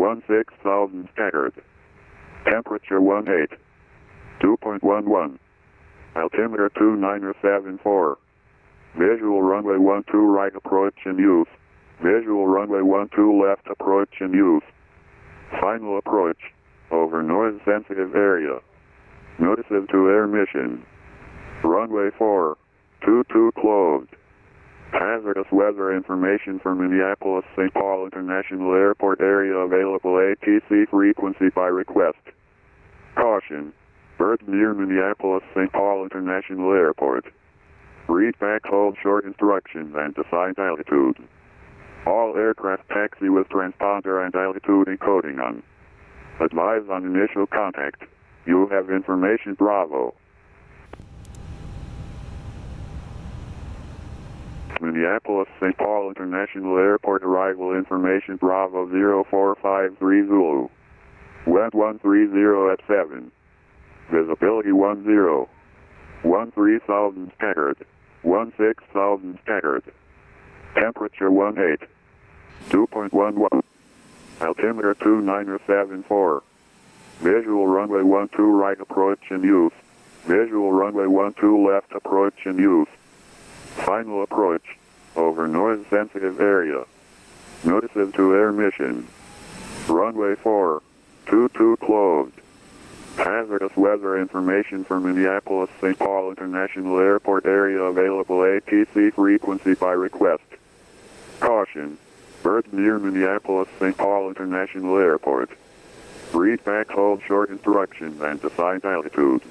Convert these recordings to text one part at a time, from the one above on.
16,000 staggered. Temperature 18. 2.11. Altimeter 2974. Visual runway 12 right approach in use. Visual runway 12 left approach in use. Final approach over noise sensitive area. Notices to air mission. Runway 422 closed. Hazardous weather information for Minneapolis-St. Paul International Airport area available ATC frequency by request. Caution. Birds near Minneapolis-St. Paul International Airport. Read back, hold short instructions and decide altitude. All aircraft taxi with transponder and altitude encoding on. Advise on initial contact. You have information Bravo. Minneapolis-St. Paul International Airport arrival information Bravo 0453 Zulu. Wind 130 at 7. Visibility 10. 13,000 staggered. 16,000 staggered. Temperature 18. 2.11. Altimeter 2974. Visual runway 12 right approach in use. Visual runway 12 left approach in use. Final approach over noise sensitive area. Notices to air mission. Runway 422 closed. Hazardous weather information for Minneapolis-St. Paul International Airport area available ATC frequency by request. Caution. Birds near Minneapolis-St. Paul International Airport. Read back, hold short instructions and decide altitude.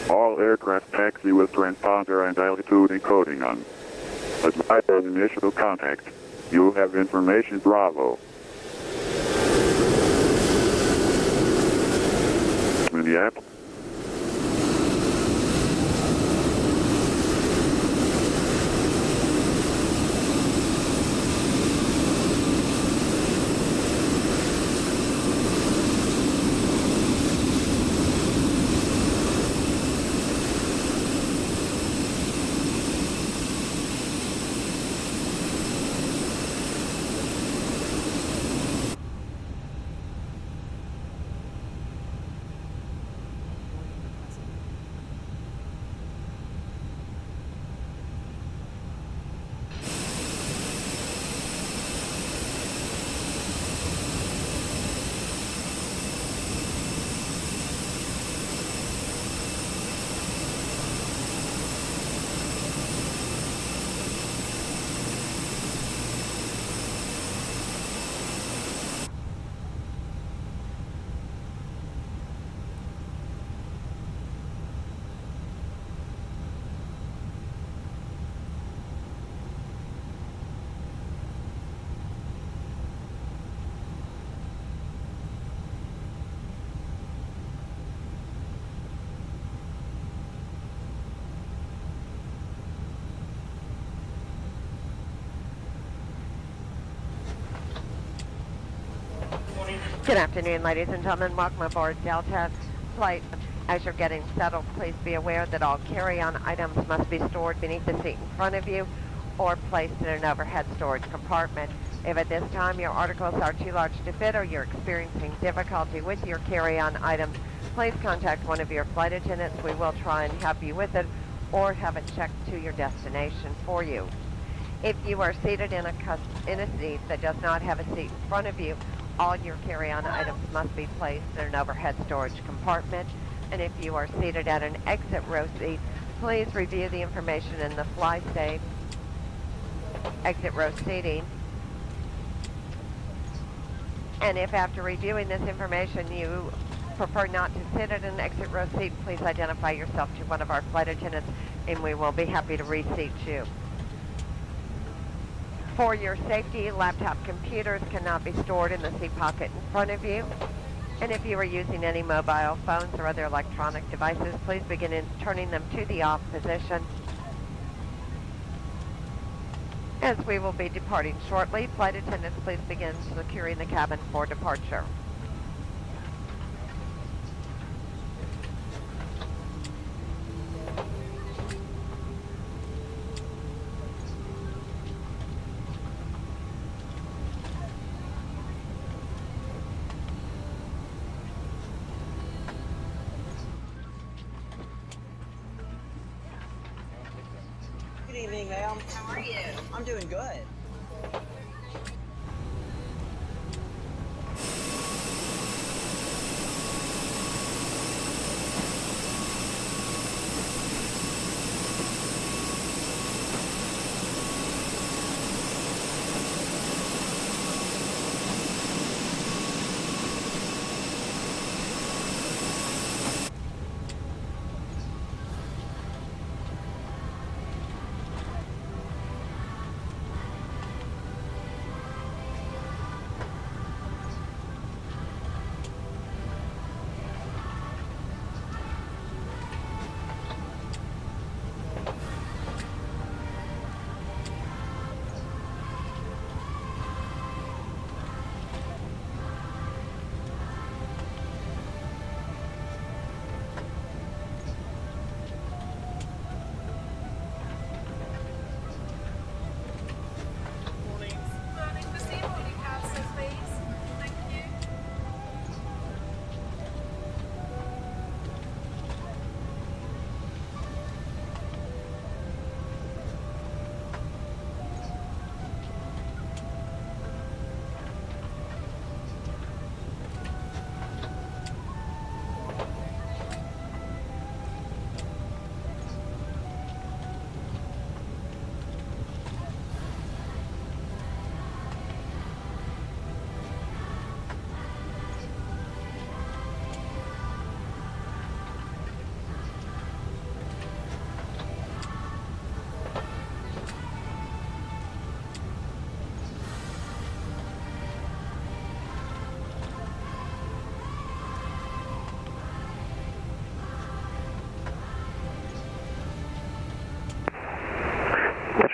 All aircraft taxi with transponder and altitude encoding on. Advise on initial contact. You have information Bravo. Minneapolis. Good afternoon, ladies and gentlemen. Welcome aboard Delta's flight. As you're getting settled, please be aware that all carry-on items must be stored beneath the seat in front of you or placed in an overhead storage compartment. If at this time your articles are too large to fit or you're experiencing difficulty with your carry-on items, please contact one of your flight attendants. We will try and help you with it or have it checked to your destination for you. If you are seated in a seat that does not have a seat in front of you, all your carry-on items must be placed in an overhead storage compartment. And if you are seated at an exit row seat, please review the information in the fly safe exit row seating. And if after reviewing this information you prefer not to sit at an exit row seat, please identify yourself to one of our flight attendants and we will be happy to reseat you. For your safety, laptop computers cannot be stored in the seat pocket in front of you. And if you are using any mobile phones or other electronic devices, please begin turning them to the off position. As we will be departing shortly, flight attendants, please begin securing the cabin for departure. morning, ma'am. How are you? I'm doing good.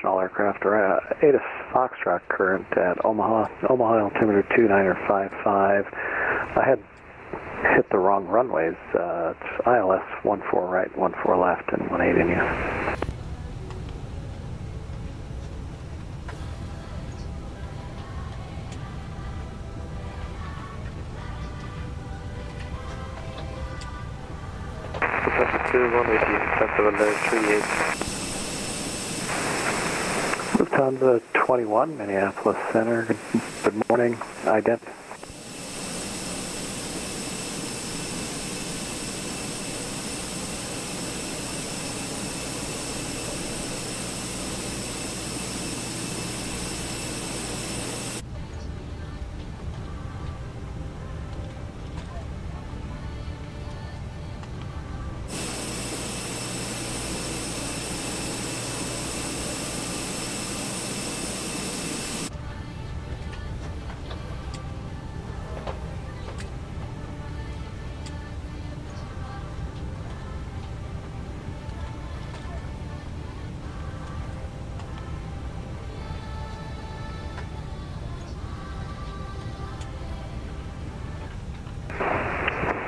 All aircraft are ATIS Foxtrot current at Omaha altimeter 2955. I had hit the wrong runways. It's ILS 14 right, 14 left, and 18 in use. Runway 38. Lufthansa 21, Minneapolis Center. Good morning. Ident.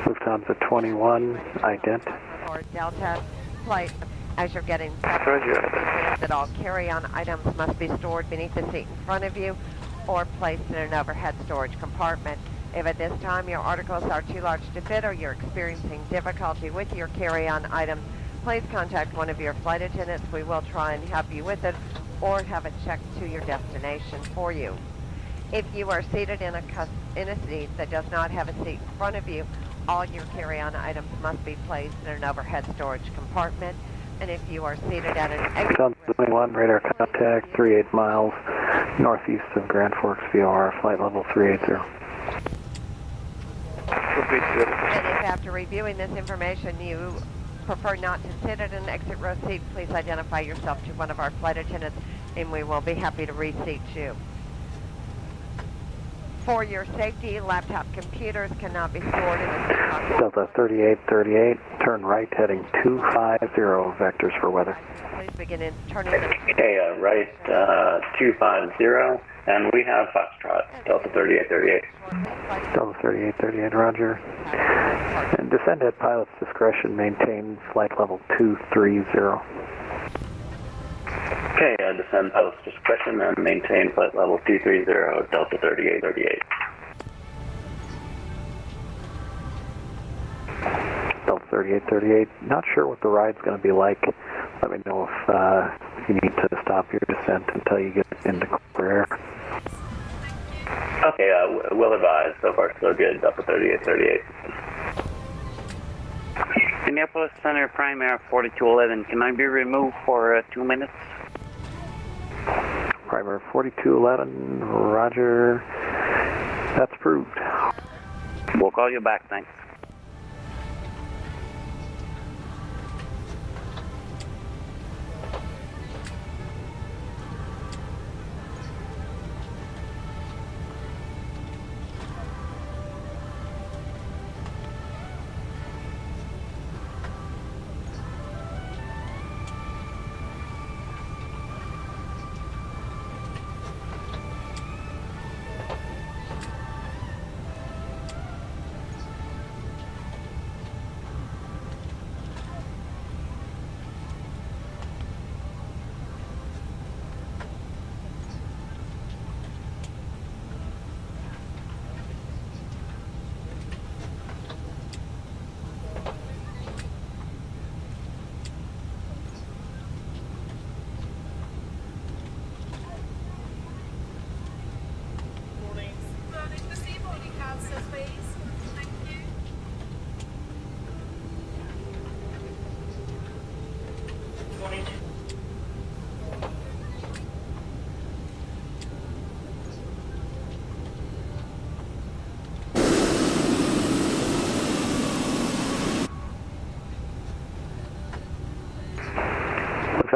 Lufthansa 21, ident. Or Delta flight, as you're getting set, that all carry-on items must be stored beneath the seat in front of you or placed in an overhead storage compartment. If at this time your articles are too large to fit or you're experiencing difficulty with your carry-on items, please contact one of your flight attendants. We will try and help you with it or have it checked to your destination for you. If you are seated in a seat that does not have a seat in front of you, all your carry-on items must be placed in an overhead storage compartment. And if you are seated at an exit... 21, radar contact, 38 miles northeast of Grand Forks, VOR, flight level 380. And if after reviewing this information you prefer not to sit at an exit row seat, please identify yourself to one of our flight attendants and we will be happy to reseat you. For your safety, laptop computers cannot be stored in a seat. Delta 3838, turn right heading 250, vectors for weather. Please begin turning. Okay, right 250, and we have Foxtrot, Delta 3838. Delta 3838, roger. And descend at pilot's discretion, maintain flight level 230. Okay, descend pilot's discretion and maintain flight level 230, Delta 3838. Delta 3838. Not sure what the ride's going to be like. Let me know if you need to stop your descent until you get into clear air. Okay, we'll advise. So far, so good. Delta 3838. Minneapolis Center, Prime Air 4211. Can I be removed for 2 minutes? Prime Air 4211, roger. That's approved. We'll call you back, thanks.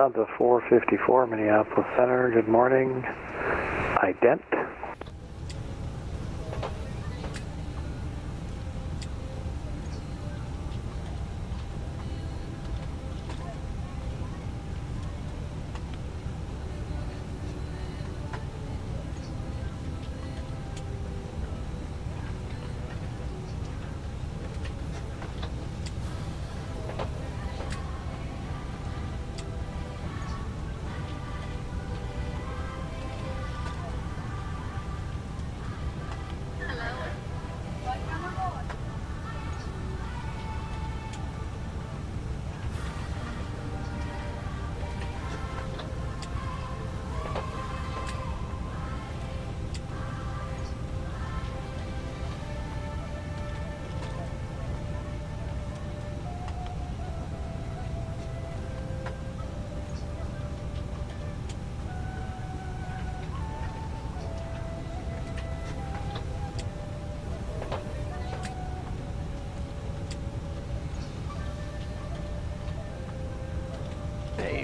Lufthansa 454, Minneapolis Center, good morning. Ident.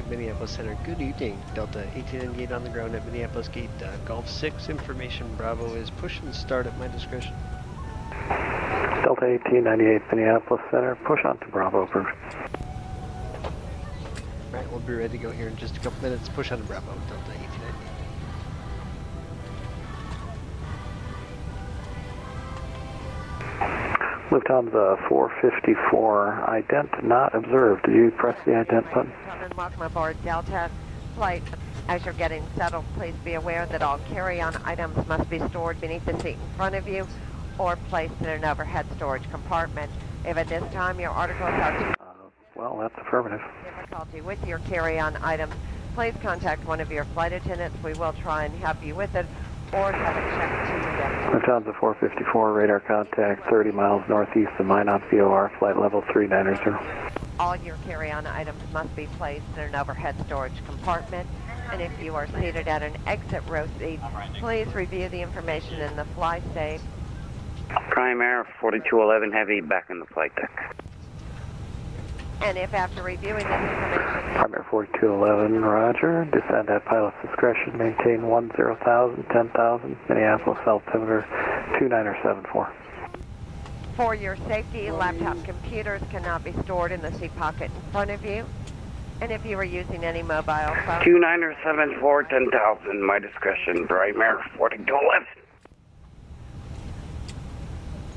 Minneapolis Center, good evening. Delta 1898 on the ground at Minneapolis Gate, Golf 6. Information Bravo is push and start at my discretion. Delta 1898, Minneapolis Center, push on to Bravo, approved. Right, we'll be ready to go here in just a couple minutes. Push on to Bravo, Delta 1898. Lufthansa 454, ident not observed. Did you press the ident button? Welcome aboard Delta flight. As you're getting settled, please be aware that all carry-on items must be stored beneath the seat in front of you or placed in an overhead storage compartment. If at this time your articles are well, that's affirmative. difficulty with your carry-on items, please contact one of your flight attendants. We will try and help you with it or have it checked to your destination. Lufthansa 454, radar contact 30 miles northeast of Minot VOR, flight level 390. All your carry-on items must be placed in an overhead storage compartment, and if you are seated at an exit row seat, please review the information in the fly safe. Prime Air 4211 Heavy, back in the flight deck. And if after reviewing this information... Prime Air 4211, roger. Descend at pilot's discretion, maintain 10,000, 10,000, Minneapolis altimeter 2974. For your safety, laptop computers cannot be stored in the seat pocket in front of you. And if you are using any mobile phone... 2974, 10,000, my discretion, Prime Air 4211.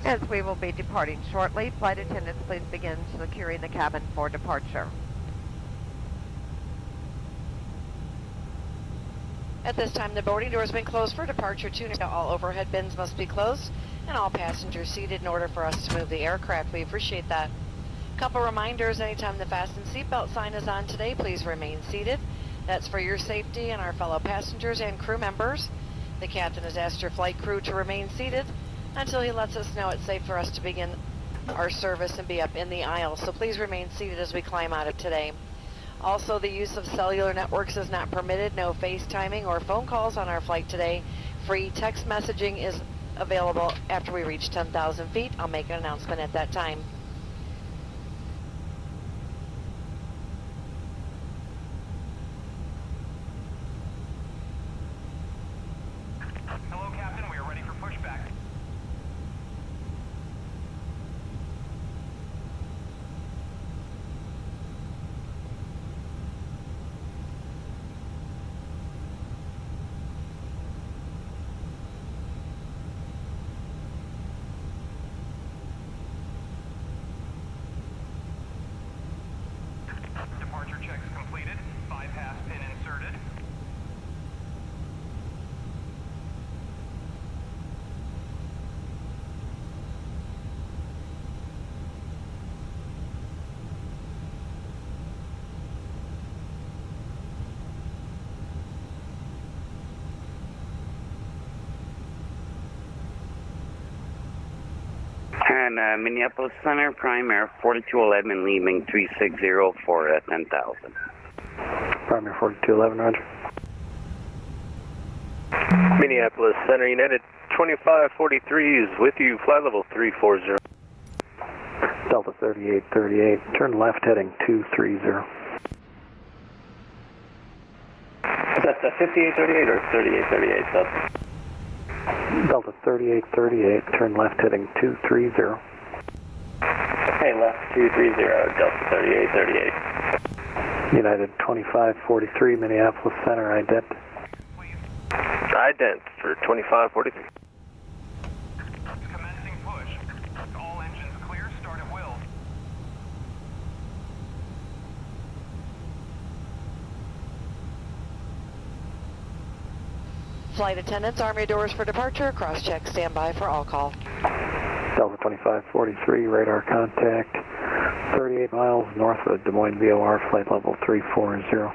As we will be departing shortly, flight attendants, please begin securing the cabin for departure. At this time, the boarding door has been closed for departure. All overhead bins must be closed, and all passengers seated in order for us to move the aircraft. We appreciate that. Couple reminders, anytime the fasten seatbelt sign is on today, please remain seated. That's for your safety and our fellow passengers and crew members. The captain has asked your flight crew to remain seated until he lets us know it's safe for us to begin our service and be up in the aisle. So please remain seated as we climb out of today. Also, the use of cellular networks is not permitted. No FaceTiming or phone calls on our flight today. Free text messaging is available after we reach 10,000 feet. I'll make an announcement at that time. Hello, Captain. We are ready for pushback. Departure checks completed. Bypass pin inserted. And Minneapolis Center, Prime Air 4211, leaving 360 for 10,000. Primary 4211, roger. Minneapolis Center, United 2543 is with you, flight level 340. Delta 3838, turn left heading 230. Is that the 5838 or 3838? Delta? Delta 3838, turn left heading 230. Okay, left 230, Delta 3838. United 2543, Minneapolis Center, ident. Ident for 2543. Commencing push. All engines clear. Start at will. Flight attendants, arm your doors for departure. Cross-check, stand by for all call. Delta 2543, radar contact, 38 miles north of Des Moines VOR, flight level 340.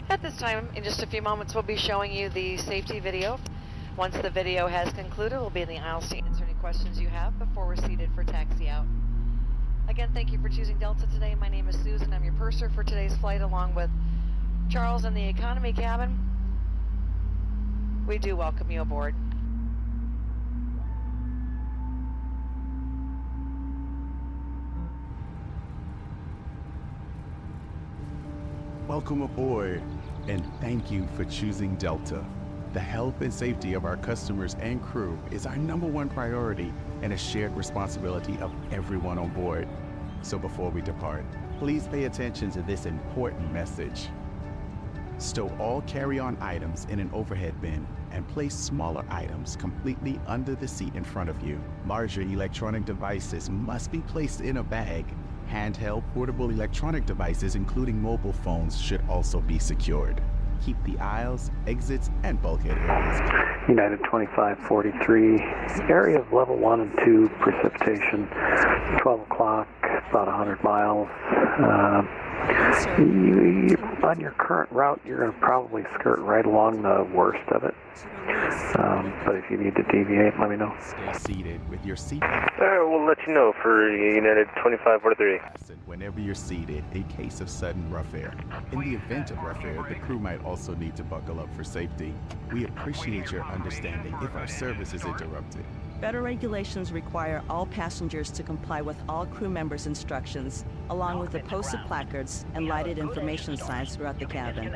At this time, in just a few moments, we'll be showing you the safety video. Once the video has concluded, we'll be in the aisles to answer any questions you have before we're seated for taxi out. Again, thank you for choosing Delta today. My name is Susan. I'm your purser for today's flight, along with Charles in the economy cabin. We do welcome you aboard. Welcome aboard, and thank you for choosing Delta. The health and safety of our customers and crew is our #1 priority and a shared responsibility of everyone on board. So before we depart, please pay attention to this important message. Stow all carry-on items in an overhead bin and place smaller items completely under the seat in front of you. Larger electronic devices must be placed in a bag. Handheld portable electronic devices, including mobile phones, should also be secured. Keep the aisles, exits, and bulkhead areas clear. United 2543, area of level 1 and 2 precipitation, 12 o'clock, about 100 miles. On your current route, you're going to probably skirt right along the worst of it. But if you need to deviate, let me know. Stay seated with your seatbelt. We'll let you know for United 2543. fastened whenever you're seated in case of sudden rough air. In the event of rough air, the crew might also need to buckle up for safety. We appreciate your understanding if our service is interrupted. Federal regulations require all passengers to comply with all crew members' instructions, along with the posted placards and lighted information signs throughout the cabin.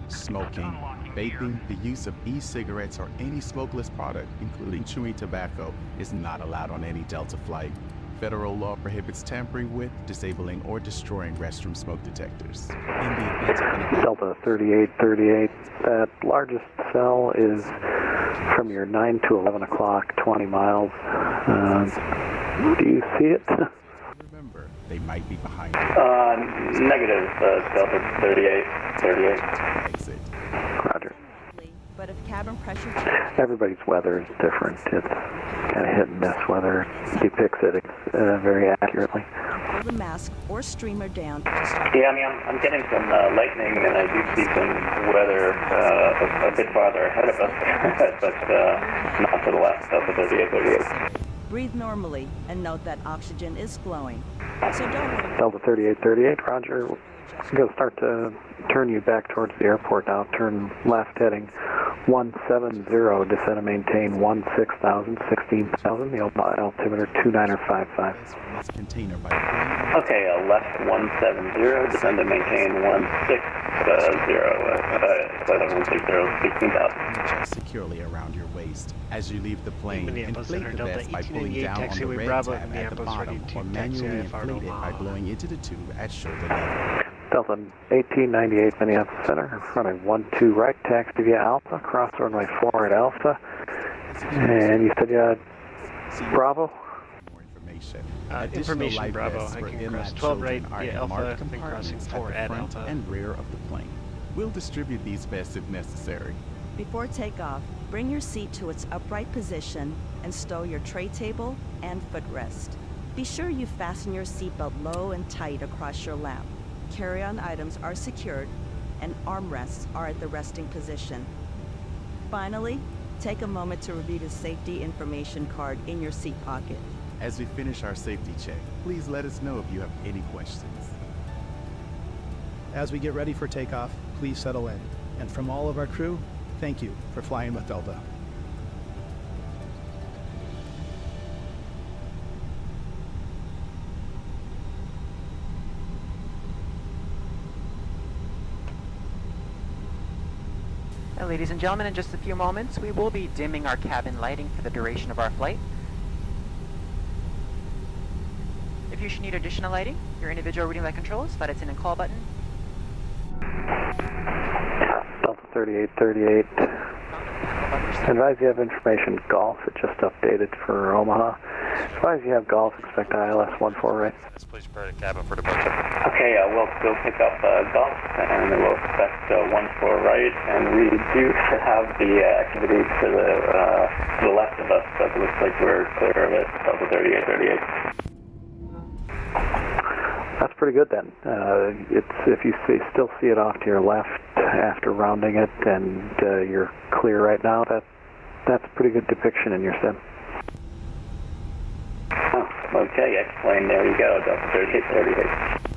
Smoking, vaping, the use of e-cigarettes or any smokeless product, including chewing tobacco, is not allowed on any Delta flight. Federal law prohibits tampering with, disabling, or destroying restroom smoke detectors. In the event of an Delta 3838, that largest cell is from your 9 to 11 o'clock, 20 miles. Do you see it? Remember, They might be behind you. Negative, Delta 38. Exit. Roger. But if cabin pressure changes, Everybody's weather is different. It's kind of hit and miss weather. Depicts it very accurately. pull the mask or streamer down to start. Yeah, I mean, I'm getting some lightning, and I do see some weather a bit farther ahead of us, but not to the left, Delta 38. Breathe normally and note that oxygen is flowing. So don't worry. Delta 3838, roger. I'm going to start to turn you back towards the airport now. Turn left heading 170, descend and maintain 16,000, 16,000, the altimeter 2955. Container by Okay, left 170, descend and maintain 16,000. securely around your waist. As you leave the plane, Minneapolis inflate Center, the Delta vest by pulling 1888, down on the taxiway red Bravo, tab at the Minneapolis, bottom, ready to or manually taxi inflate it by blowing into the tube at shoulder level. Delta 1898, Minneapolis Center, runway 12 right, taxi via Alpha, cross runway 4 at Alpha. And you said you had Bravo? More information. Information life Bravo, vests I for can inlet cross 12 right children are via in Alpha, marked then crossing compartments 4 at at the front Alpha. and rear of the plane. We'll distribute these vests if necessary. Before takeoff, bring your seat to its upright position and stow your tray table and footrest. Be sure you fasten your seatbelt low and tight across your lap. Carry-on items are secured and armrests are at the resting position. Finally, take a moment to review the safety information card in your seat pocket. As we finish our safety check, please let us know if you have any questions. As we get ready for takeoff, please settle in. And from all of our crew, thank you for flying with Delta. Ladies and gentlemen, in just a few moments, we will be dimming our cabin lighting for the duration of our flight. If you should need additional lighting, your individual reading light controls, VATSIM in and call button. Delta 3838. Advise you have information Golf. It just updated for Omaha. Advise you have Golf. Expect ILS 14 right. Please prepare the cabin for departure. Okay, we'll go pick up Golf, and we'll expect 14 right, and we do have the activity to the left of us, but it looks like we're clear of it, Delta 3838. That's pretty good then. It's if you still see it off to your left after rounding it, and you're clear right now. That's a pretty good depiction in your sim. Oh, okay, X-plane. There you go, Delta 3838.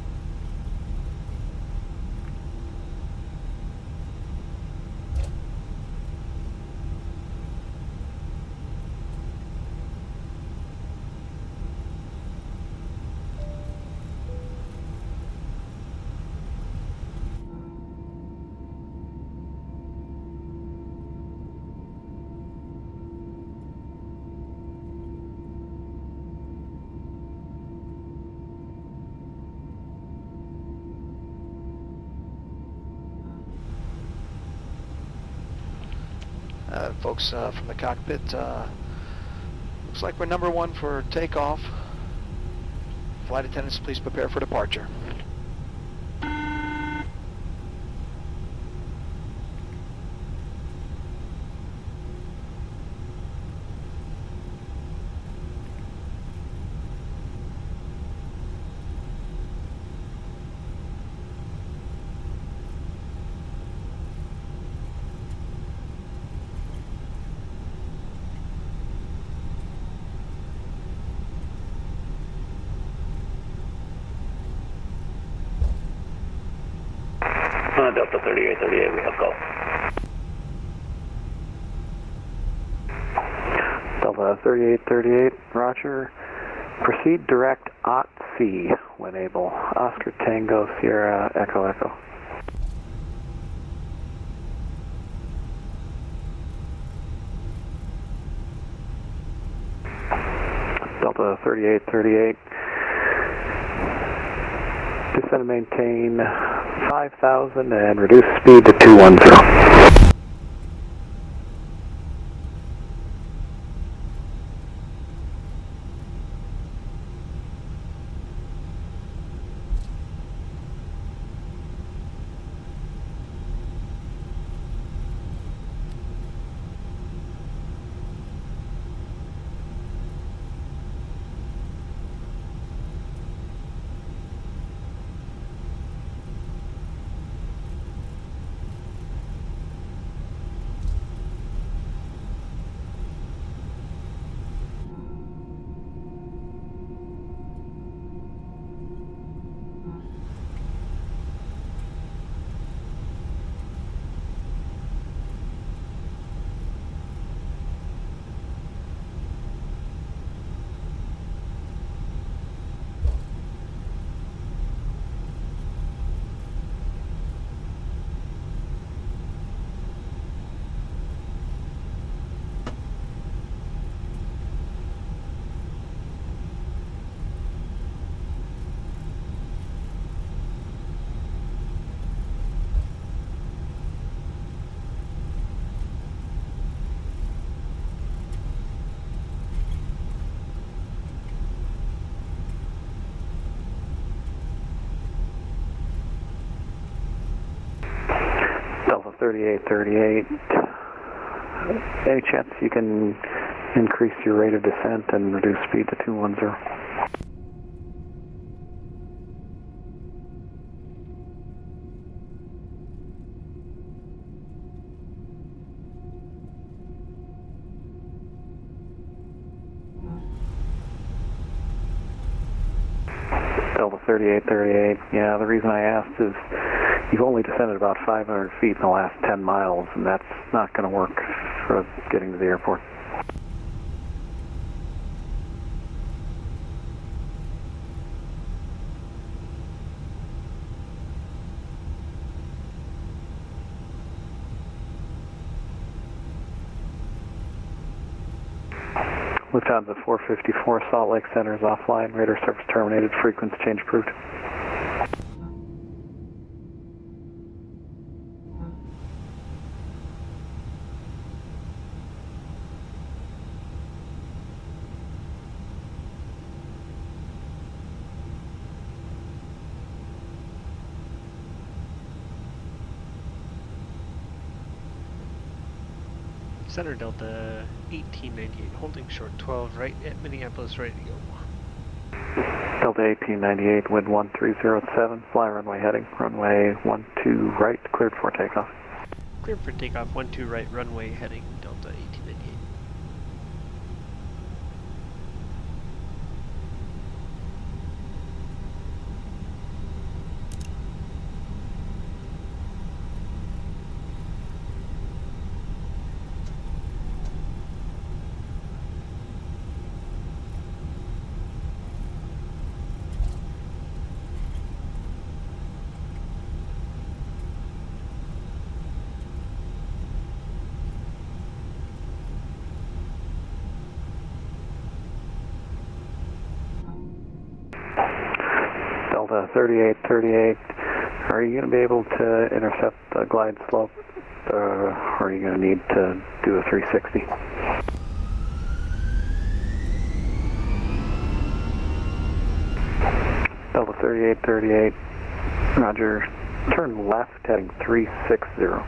Folks from the cockpit, looks like we're number 1 for takeoff. Flight attendants, please prepare for departure. Delta 3838, we have Golf. Delta 3838, roger. Proceed direct OT-C when able. Oscar Tango Sierra Echo Echo. Delta 3838. Descend and maintain 5,000 and reduce speed to 210. 3838. Any chance you can increase your rate of descent and reduce speed to 210? Delta 3838. Yeah, the reason I asked is you've only descended about 500 feet in the last 10 miles, and that's not going to work for getting to the airport. Lufthansa 454, Salt Lake Center is offline. Radar service terminated. Frequency change approved. Center Delta 1898, holding short 12 right at Minneapolis, ready to go. Delta 1898, wind 1307, fly runway heading, runway 12 right, cleared for takeoff. Cleared for takeoff, 12 right, runway heading, Delta 1898. Delta 3838, are you going to be able to intercept the glide slope, or are you going to need to do a 360? Delta 3838, roger, turn left heading 360.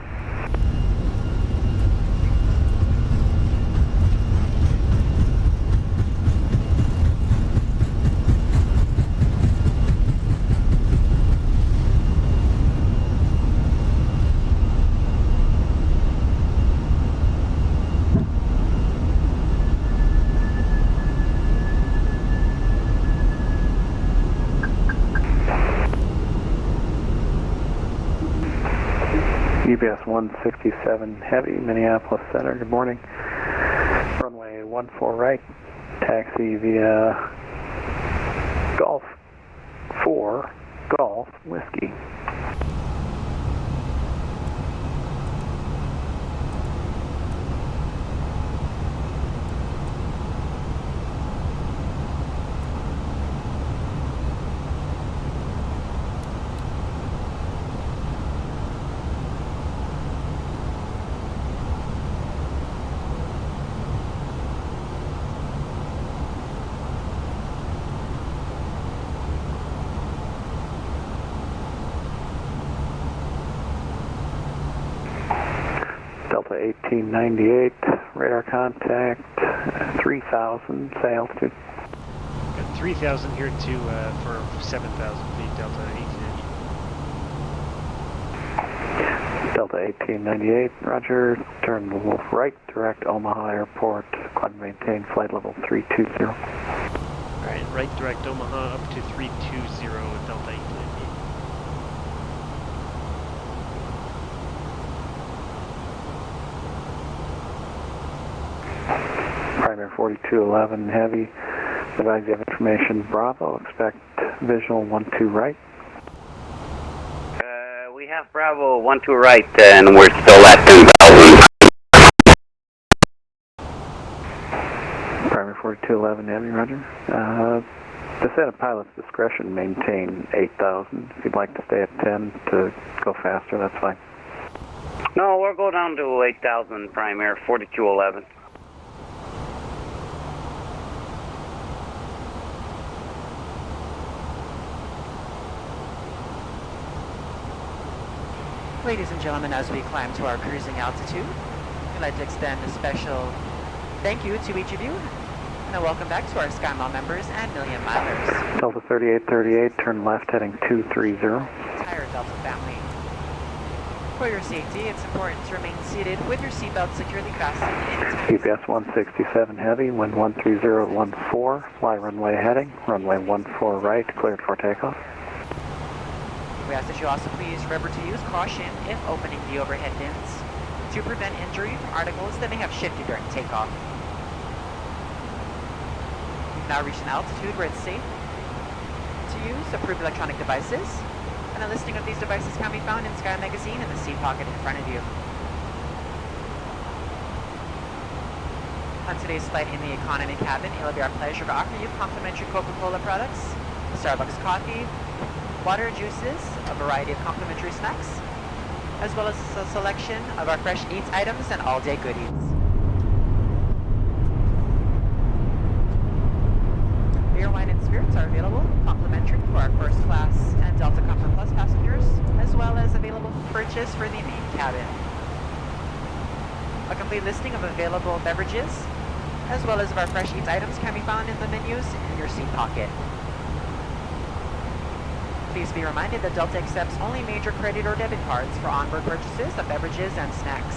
UBS 167 Heavy, Minneapolis Center, good morning. Runway 14 right, taxi via Golf 4, Golf Whiskey. Delta 1898, radar contact, 3,000, say altitude. Got 3,000 here to for 7,000 feet, Delta 1898. Delta 1898, roger, turn the Wolf right, direct Omaha Airport, climb and maintain flight level 320. Alright, right direct Omaha up to 320, Delta 1898. Primary 4211 Heavy, advise you have information Bravo, expect visual 12 right. We have Bravo 12 right, and we're still at 10,000. Primary 4211 Heavy, roger. Descent at pilot's discretion, maintain 8,000. If you'd like to stay at 10 to go faster, that's fine. No, we'll go down to 8,000, Primary 4211. Ladies and gentlemen, as we climb to our cruising altitude, I'd like to extend a special thank you to each of you, and a welcome back to our SkyMile members and Million Milers. Delta 3838, turn left heading 230. Entire Delta family. For your safety, it's important to remain seated with your seatbelt securely fastened. GPS 167 heavy, wind 13014, fly runway heading, runway 14 right, cleared for takeoff. We ask that you also please remember to use caution if opening the overhead bins to prevent injury from articles that may have shifted during takeoff. We've now reached an altitude where it's safe to use approved electronic devices, and a listing of these devices can be found in Sky Magazine in the seat pocket in front of you. On today's flight in the economy cabin, it will be our pleasure to offer you complimentary Coca-Cola products, Starbucks coffee, water, juices, a variety of complimentary snacks, as well as a selection of our fresh eats items and all-day goodies. Beer, wine, and spirits are available complimentary for our first class and Delta Comfort Plus passengers, as well as available for purchase for the main cabin. A complete listing of available beverages, as well as of our fresh eats items, can be found in the menus in your seat pocket. Please be reminded that Delta accepts only major credit or debit cards for onboard purchases of beverages and snacks.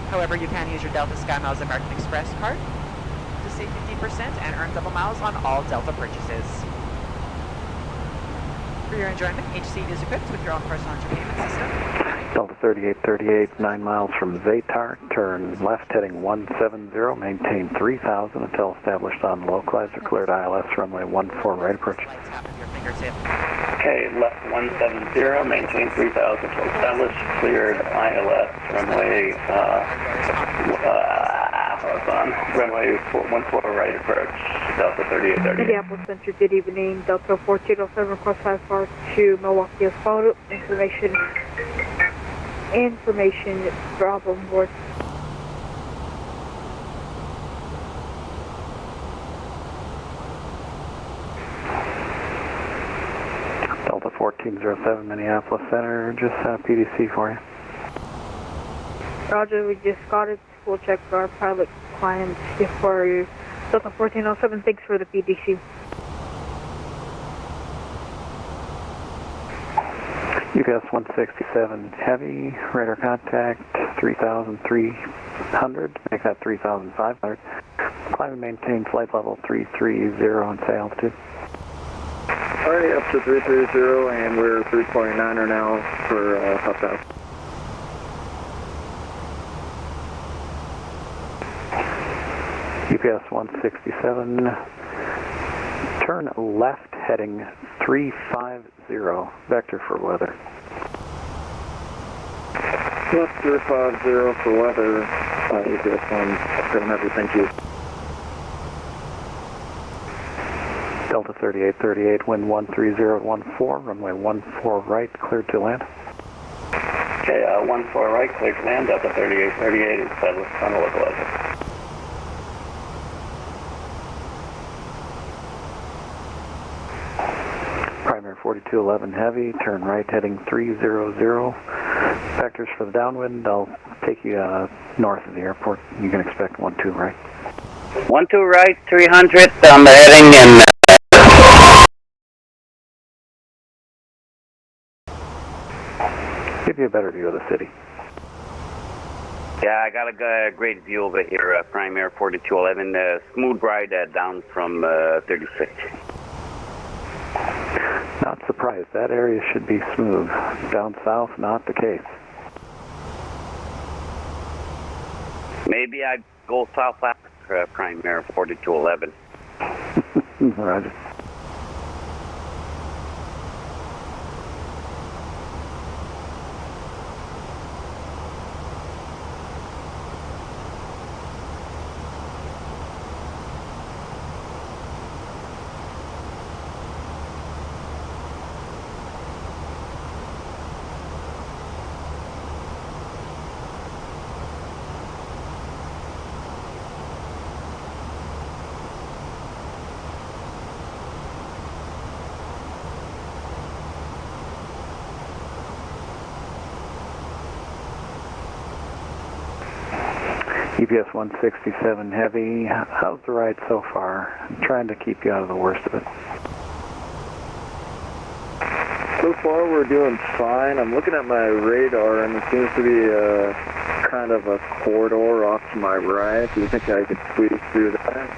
However, you can use your Delta SkyMiles American Express card to save 50% and earn double miles on all Delta purchases. For your enjoyment, each seat is equipped with your own personal entertainment system. Delta 3838, 9 miles from Zatar, turn left heading 170, maintain 3000 until established on Localizer, cleared ILS, runway 14 right approach. Okay, left 170, maintain 3000 until established, cleared ILS, runway, runway 14 right approach, Delta 3838. Minneapolis Center, good evening, Delta 1407, cross 54 to Milwaukee as followed. Information, Bravo board. Delta 1407, Minneapolis Center, just PDC for you. Roger, we just got it. We'll check our pilot clients for you. Delta 1407, thanks for the PDC. UPS 167 heavy, radar contact 3,300, make that 3,500. Climb and maintain flight level 330 and say altitude. Alright, up to 330 and we're 3.9er now for southbound. UPS 167, turn left heading 350, vector for weather. Left 350 for weather, UPS 167 heavy, thank you. Delta 3838, wind 13014, runway 14 right, cleared to land. Okay, 14 right, cleared to land, Delta 3838, established on the Localizer. Primary 4211 heavy, turn right heading 300. Vectors for the downwind, I'll take you north of the airport. You can expect 12 right. 12 right, 300 on the heading and give you a better view of the city. yeah, I got a great view over here, Primary 4211, smooth ride down from 36. Not surprised, that area should be smooth. Down south, not the case. Maybe I'd go south after Primary 4211. Roger. EPS 167 Heavy, how's the ride so far? I'm trying to keep you out of the worst of it. So far we're doing fine. I'm looking at my radar and it seems to be kind of a corridor off to my right. Do you think I could squeeze through that?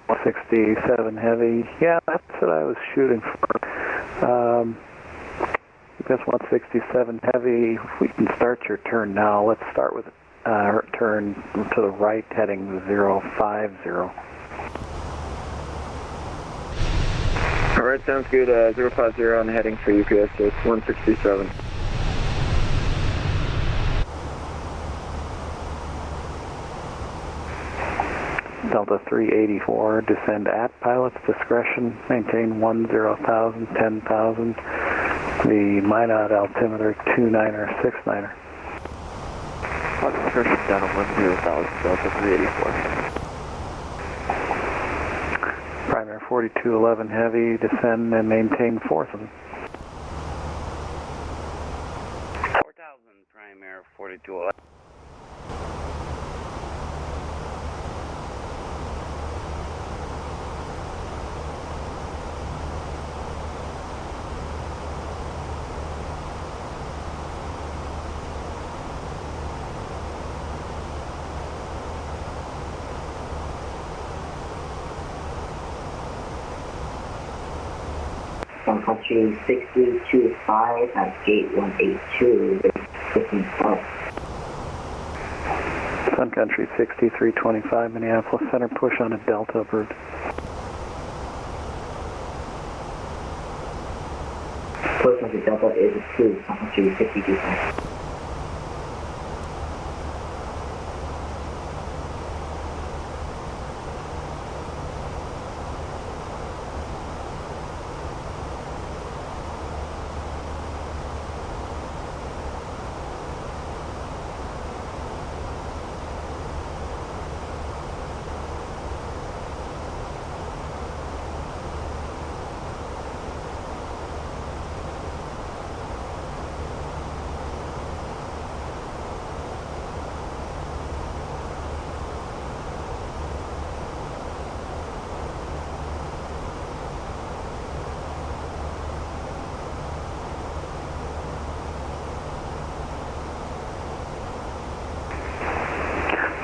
167 Heavy, yeah, that's what I was shooting for. EPS 167 Heavy, if we can start your turn now, let's start with turn to the right heading 050. Alright, sounds good. 050 on the heading for UPS, so it's 167. Delta 384, descend at pilot's discretion, maintain 10,000, 10,000. The Minot altimeter 29er, 69er. Pilot discretion down to 10,000, Delta 384. Primary 4211 Heavy, descend and maintain 4,000. 4,000, primary 4211. Country 6325 at gate 182, looking south. Sun Country 6325, Minneapolis Center, push on a Delta route. Push on the Delta is approved, Sun Country 6325.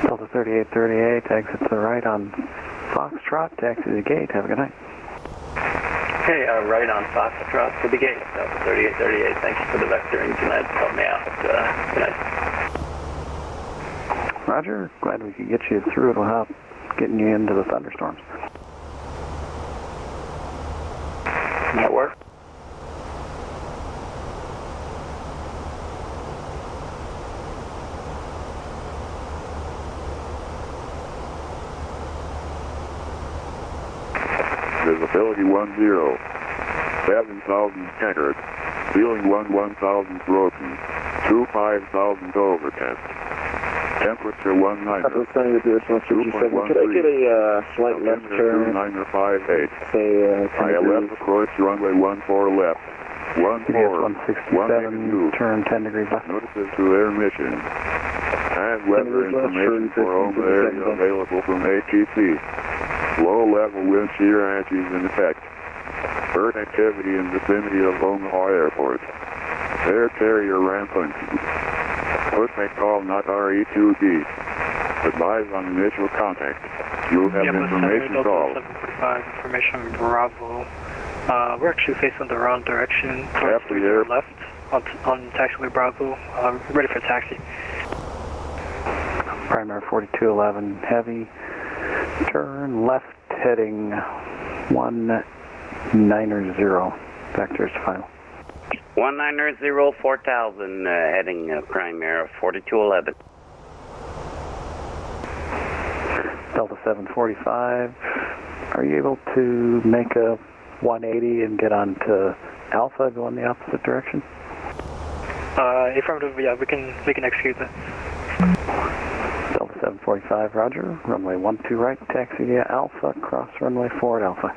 Delta 3838, exit to the right on Foxtrot, taxi to the gate, have a good night. Hey, right on Foxtrot to the gate, Delta 3838, thank you for the vectoring tonight, help me out, good night. Roger, glad we could get you through it without getting you into the thunderstorms. That work? Visibility 10, 7,000 checkered, ceiling 1,000 broken, 25,000 overcast, temperature 19. I'm saying that there's 167. Could I get a slight left turn? 2958. Say, 10 I left approach runway 14 left. 14, 167, turn 10 degrees left. Notices to air mission. And weather information for Omaha area available from ATC. Low-level wind shear anti-is in effect. Bird activity in vicinity of Omaha Airport. Air carrier rampant. Pushback call not RE2D. Advise on initial contact. You'll have information call. 745, information Bravo. We're actually facing the wrong direction. Towards the left on taxiway Bravo. Ready for taxi. Primary 4211 Heavy. Turn left heading 190. Vectors final. 190, 4,000, heading primary 4211. Delta 745, are you able to make a 180 and get on to Alpha, go in the opposite direction? Affirmative, yeah, we can execute that. Delta 745, roger. Runway 12 right, taxi via Alpha, cross runway forward Alpha.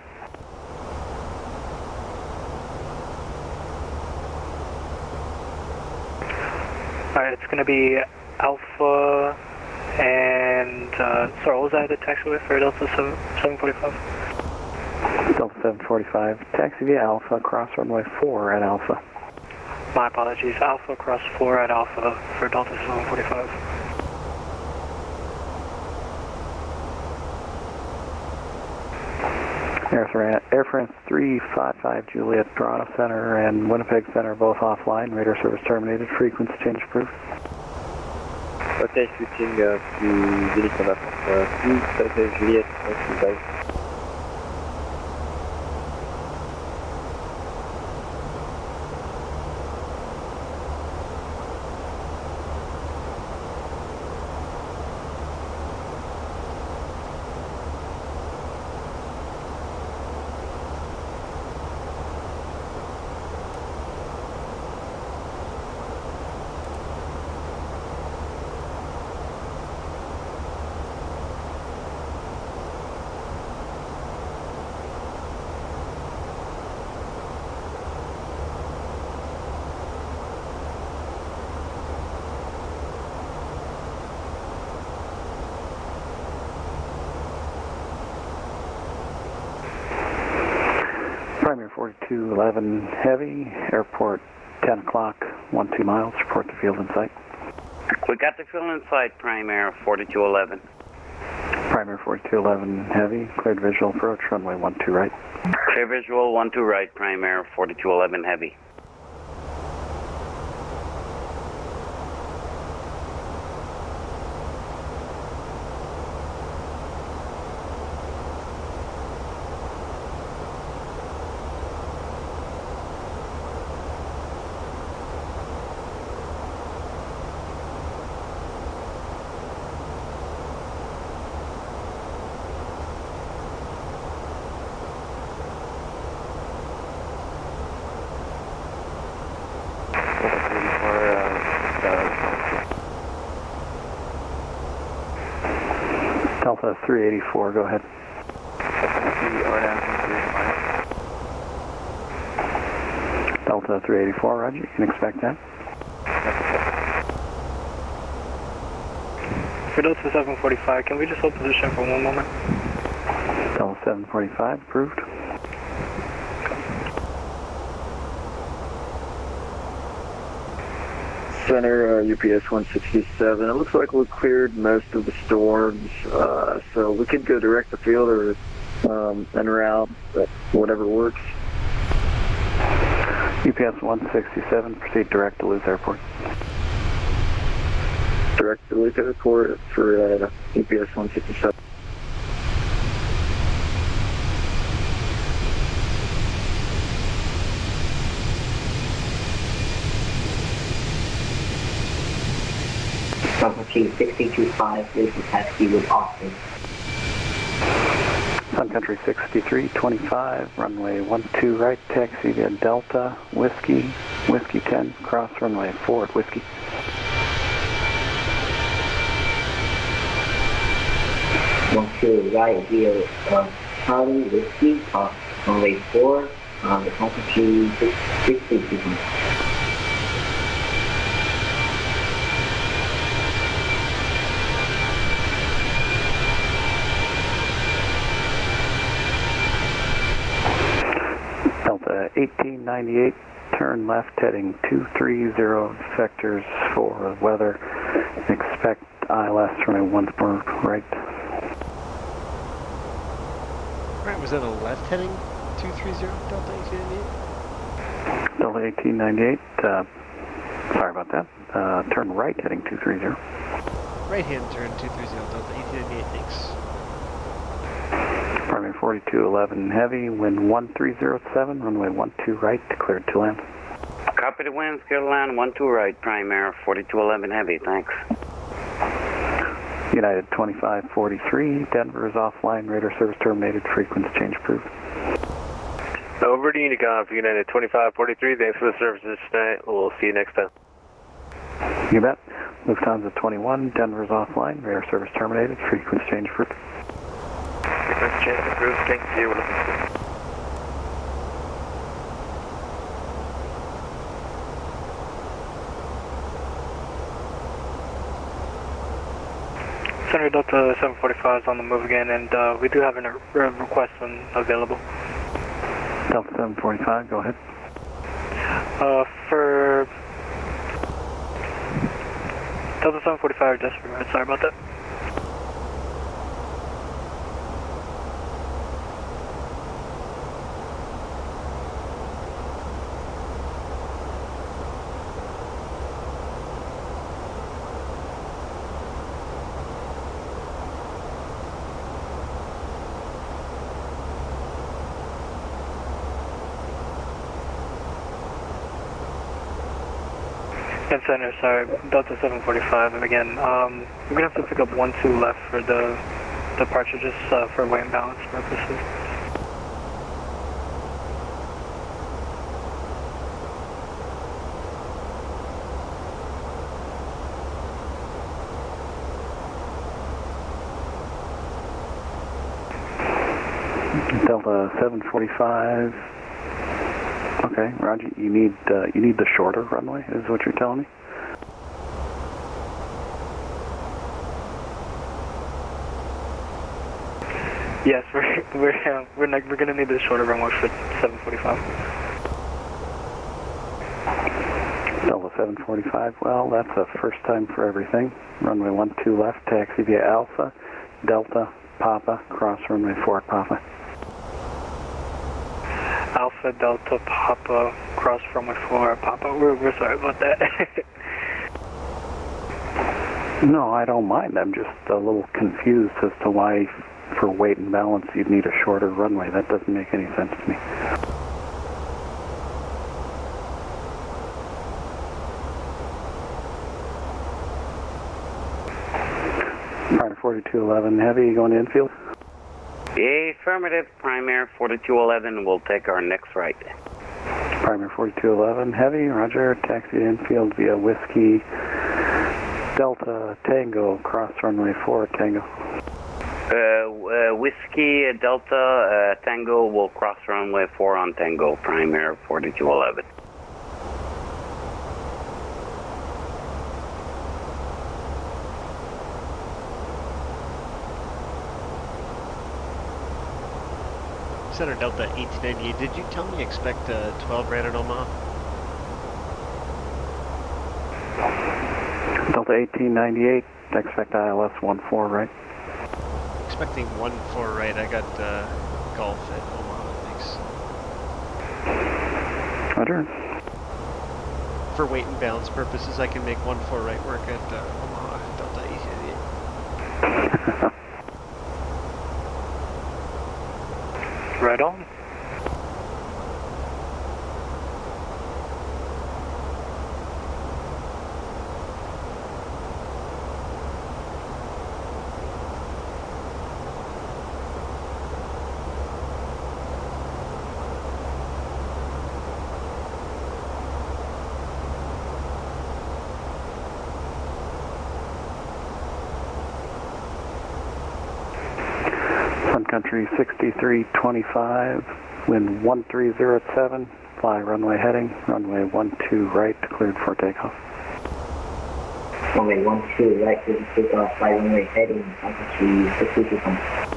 Alright, it's going to be Alpha, and sorry, what was that, the taxiway for Delta 745? Delta 745, taxi via Alpha, cross runway 4 at Alpha. My apologies, Alpha cross 4 at Alpha for Delta 745. Air France 355 Juliet, Toronto Center and Winnipeg Center both offline. Radar service terminated. Frequency change approved. Okay, switching to Juliet Nova. 355 Juliet, bye. Primary 4211 Heavy, airport 10 o'clock, 12 miles, report the field in sight. We got the field in sight, Primary 4211. Primary 4211 Heavy, cleared visual approach, runway 12 right. Clear visual 12 right, Primary 4211 Heavy. Delta 384, go ahead. Delta 384, roger, you can expect that. For Delta 745, can we just hold position for one moment? Delta 745, approved. Center, UPS 167. It looks like we cleared most of the storms, so we could go direct to field or en route, but whatever works. UPS 167, proceed direct to Duluth Airport. Direct to Duluth Airport for UPS 167. Sun Country 625, this is taxi with Austin. Sun Country 6325, runway 12 right, taxi via Delta, Whiskey 10, cross runway 4 at Whiskey. One two right via Charlie Whiskey, cross runway 4, the Sun Country 625. Delta 1898, turn left heading 230 vectors for weather. Expect ILS runway 14 right. Right, was that a left heading 230 Delta 1898? Delta 1898, sorry about that. Turn right heading 230. Right hand turn 230 Delta 1898, thanks. Primary 4211 Heavy, wind 1307, runway 12 right, cleared to land. Copy the winds, clear to land 12 right, Primary 4211 Heavy, thanks. United 2543, Denver is offline, radar service terminated, frequency change approved. Over to Unicom for United 2543, thanks for the services tonight, we'll see you next time. You bet. Lufthansa 21, Denver is offline, radar service terminated, frequency change approved. Frequency change approved, thank you, we're looking for Center Delta 745 is on the move again, and we do have a request when available. Delta 745, go ahead. For Delta 745, just sorry about that. And Center, sorry, Delta 745, and again, we're going to have to pick up 1-2 left for the departure, just for weight and balance purposes. Delta 745. Okay, Roger. You need the shorter runway, is what you're telling me? Yes, we're gonna need the shorter runway for 745. Delta 745. Well, that's a first time for everything. Runway 12 left, taxi via Alpha, Delta, Papa, cross runway 4 Papa. Alpha, Delta, Papa, cross runway 4 Papa. We're sorry about that. No, I don't mind. I'm just a little confused as to why, for weight and balance, you'd need a shorter runway. That doesn't make any sense to me. Primer 4211 Heavy, going to infield? Affirmative, Primer 4211, we'll take our next right. Primer 4211 Heavy, Roger, taxi infield via Whiskey, Delta, Tango, cross runway 4 Tango. Whiskey, Delta, Tango, will cross runway 4 on Tango, Primer 4211. Center Delta 1898, did you tell me you expect 12 right at Omaha? Delta 1898, expect ILS 14 right. Expecting 14 right, I got Golf at Omaha, thanks. Roger. For weight and balance purposes, I can make 14 right work at Omaha, Delta 1898. Right on. Sun Country 6325, wind 130 at 7, fly runway heading, runway 12 right, cleared for takeoff. Runway 12 right, cleared for takeoff, fly runway heading, Sun Country 6325.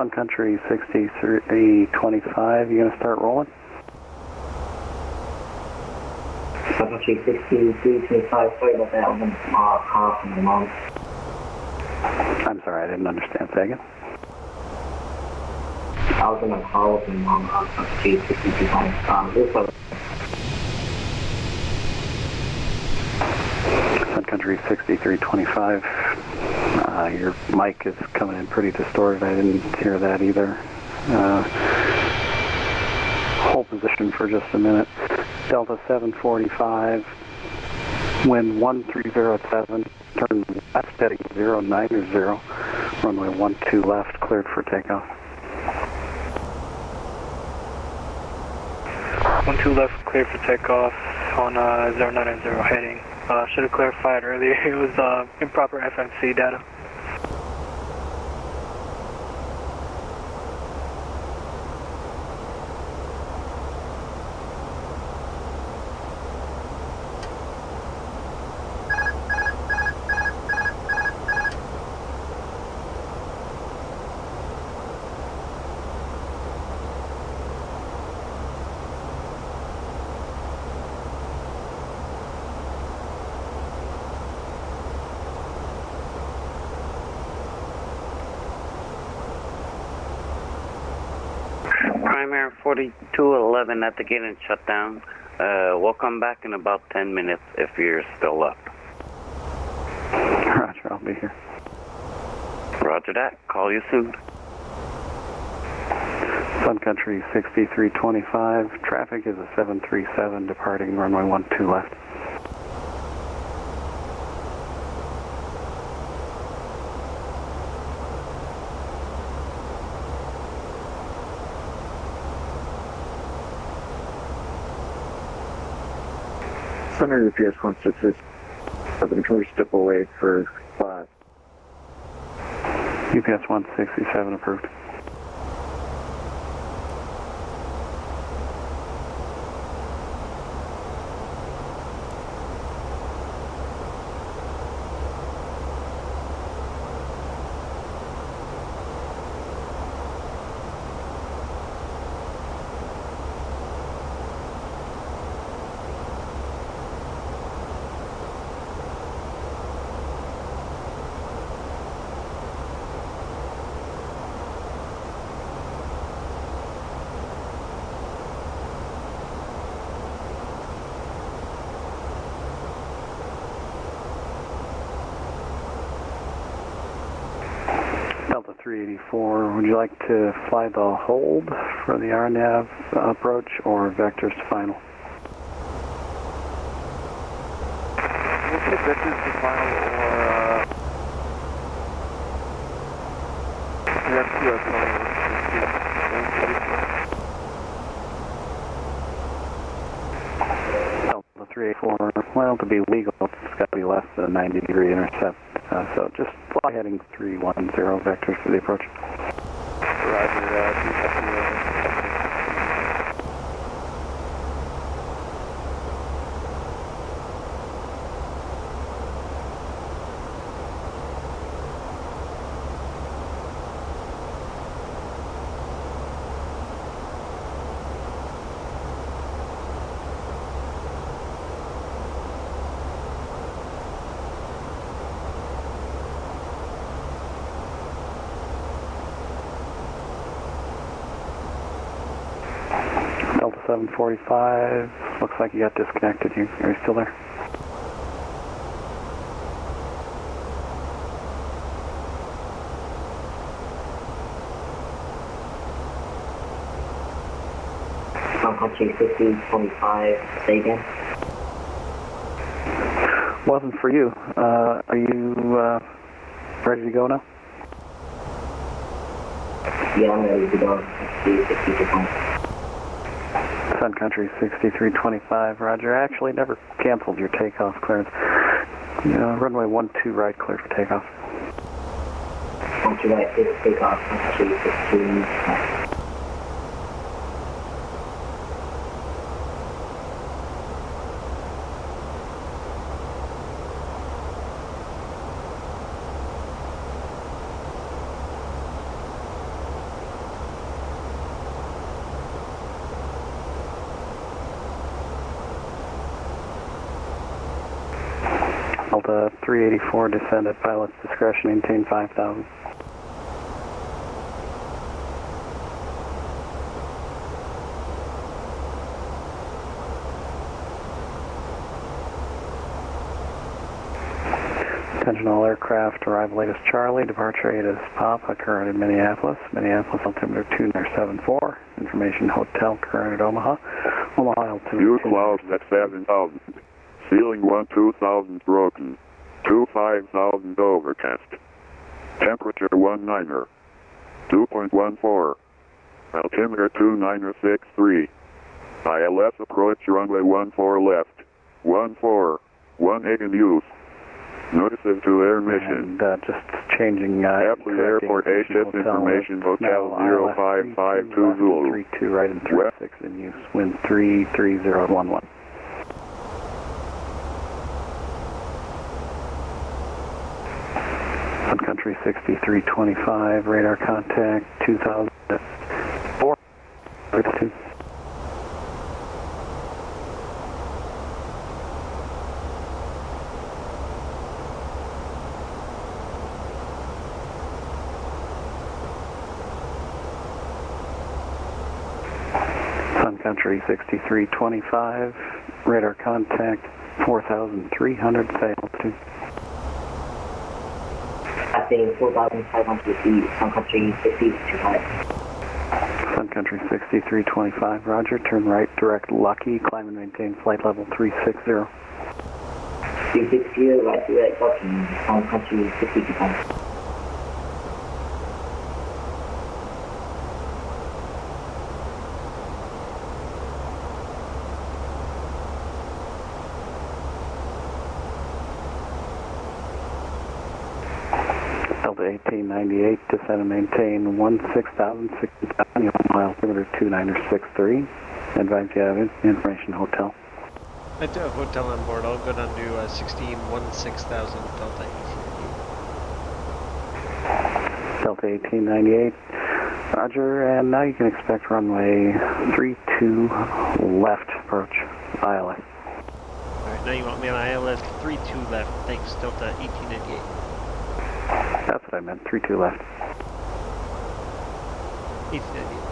Sun Country 6325, you going to start rolling? Sun Country 6325, sorry about that, I'm on call from my mom. I'm sorry, I didn't understand. Say again? I was on a call with my mom on Sun Country 6325. Sun Country 6325, your mic is coming in pretty distorted. I didn't hear that either. Hold position for just a minute. Delta 745, wind 1307, turn left heading 090, runway 12 left, cleared for takeoff. 12 left, cleared for takeoff on 090 heading. Should have clarified earlier, it was improper FMC data. Primary 4211 at the gate and shut down. We'll come back in about 10 minutes if you're still up. Roger, I'll be here. Roger that. Call you soon. Sun Country 6325, traffic is a 737 departing runway 12 left. Center UPS 167, can we step away for 5? UPS 167 approved. Delta 384, would you like to fly the hold for the RNAV approach or vectors to final? We'll take vectors to final or we have QS Delta 384, well, to be legal, it's got to be less than a 90-degree intercept. So just fly heading 310 vectors for the approach. Roger, Delta 745, looks like you got disconnected. Are you still there? Sun Country 6025, say again? Wasn't for you. Are you ready to go now? Yeah, I'm ready to go. 6025. Sun Country 6325, roger. Actually never canceled your takeoff clearance. Runway 12 right, clear for takeoff. 12 right, clear for takeoff. Sun Country 6325. Delta 384, descend at pilot's discretion, maintain 5,000. Attention all aircraft, arrival latest Charlie, departure latest Papa, current in Minneapolis, Minneapolis altimeter 2974, information hotel, current at Omaha, Omaha altimeter Fuselage at 7,000, ceiling 12,000 broken, 25,000 overcast, temperature 19er, 2.14, altimeter 2963, ILS approach runway 14 left, 14, 18 in use. Notices to air mission. And just changing Aptly Airport HS information hotel 0552 Zulu. 32 right and 36 in use. Wind 33011. Sun Country 6325, radar contact 2004. 32. Sun Country 6325, radar contact 4,300, say altitude. Passing 4,500 feet, Sun Country 6325. Sun Country 6325, roger, turn right, direct Lucky, climb and maintain flight level 360. 360, right direct Lucky, Sun Country 6325. Delta 1898, descend and maintain 16,060 mile altimeter 2963. Advise you have information hotel. I do have hotel on board. I'll go down to 16,000 Delta 1898. Delta 1898, roger, and now you can expect runway 32 left approach, ILS. Alright, now you want me on ILS 32 left. Thanks, Delta 1898. That's what I meant, 32 left. 1898.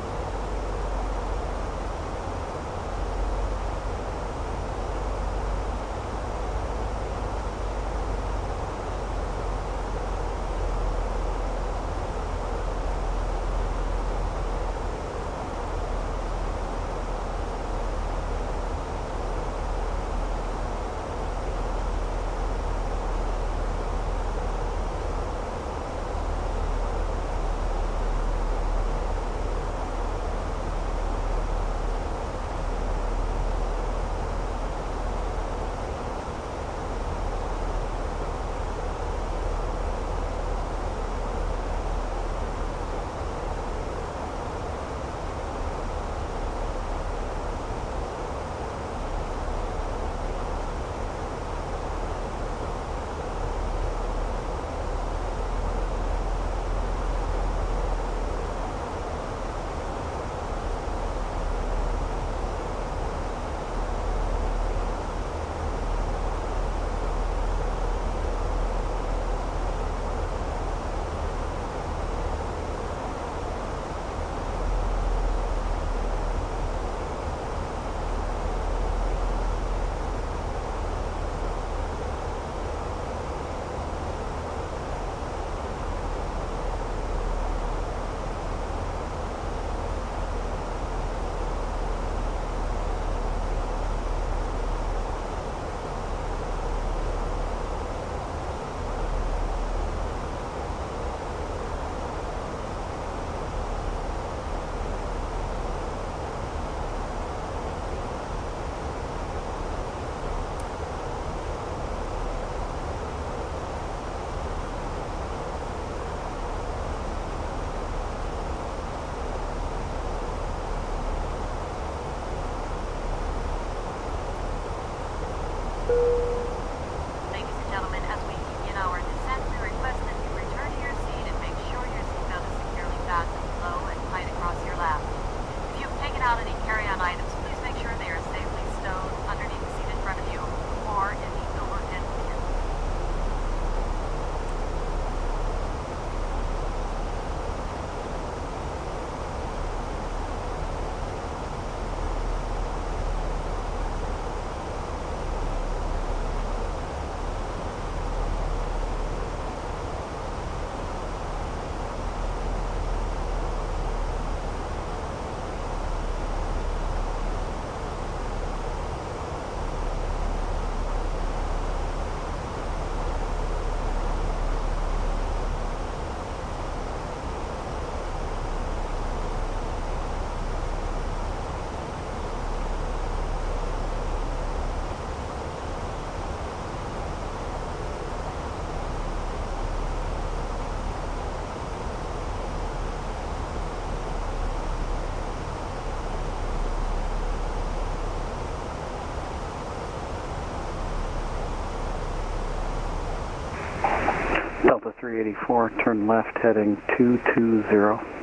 384, turn left heading 220.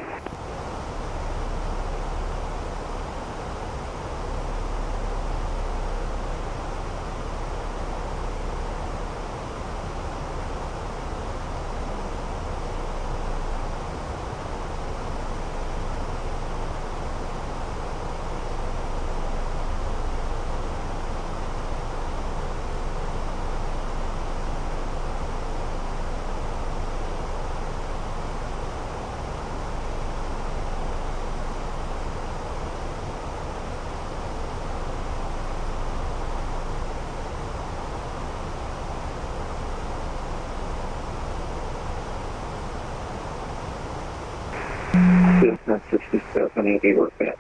That's 6780 work back.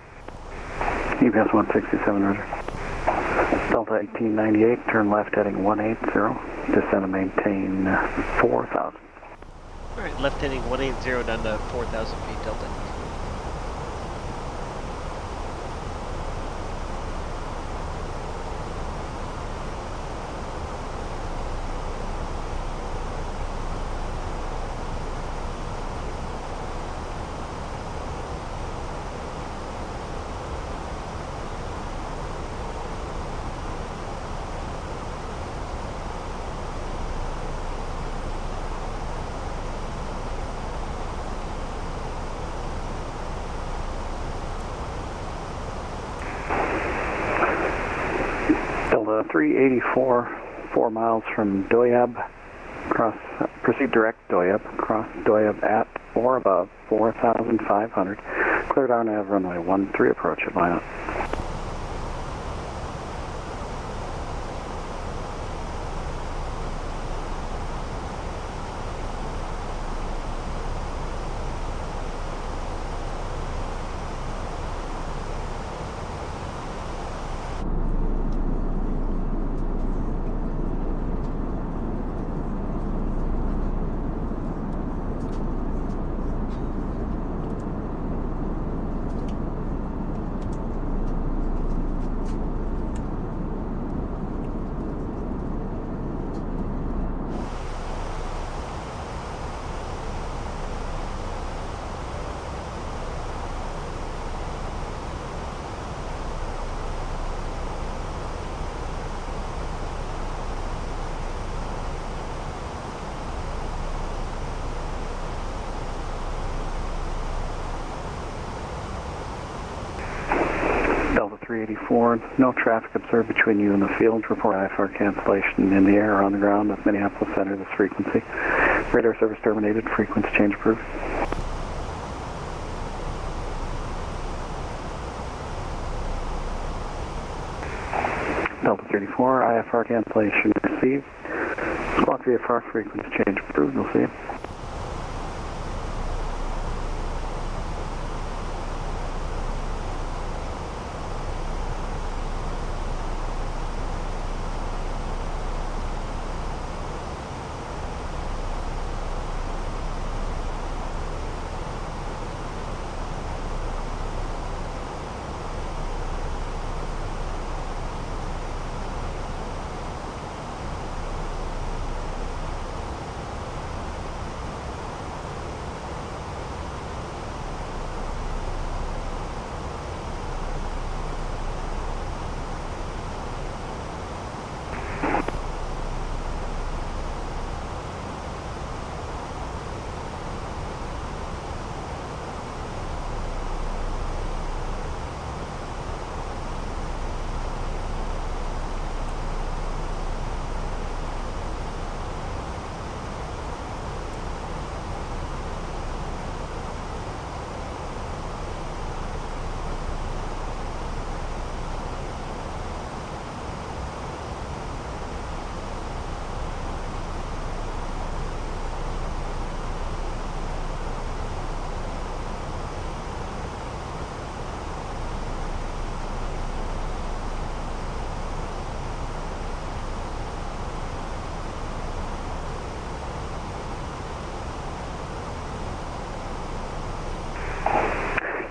EPS 167, roger. Delta 1898, turn left heading 180, descend and maintain 4,000. Alright, left heading 180 down to 4,000 feet, Delta. Delta 384, 4 miles from Doyab, proceed direct Doyab, cross Doyab at or above 4,500, clear down nav runway 13, approach at line up. Delta 384, no traffic observed between you and the field. Report IFR cancellation in the air or on the ground at Minneapolis Center this frequency. Radar service terminated, frequency change approved. Delta 384, IFR cancellation received. Squawk VFR frequency change approved, we'll see you.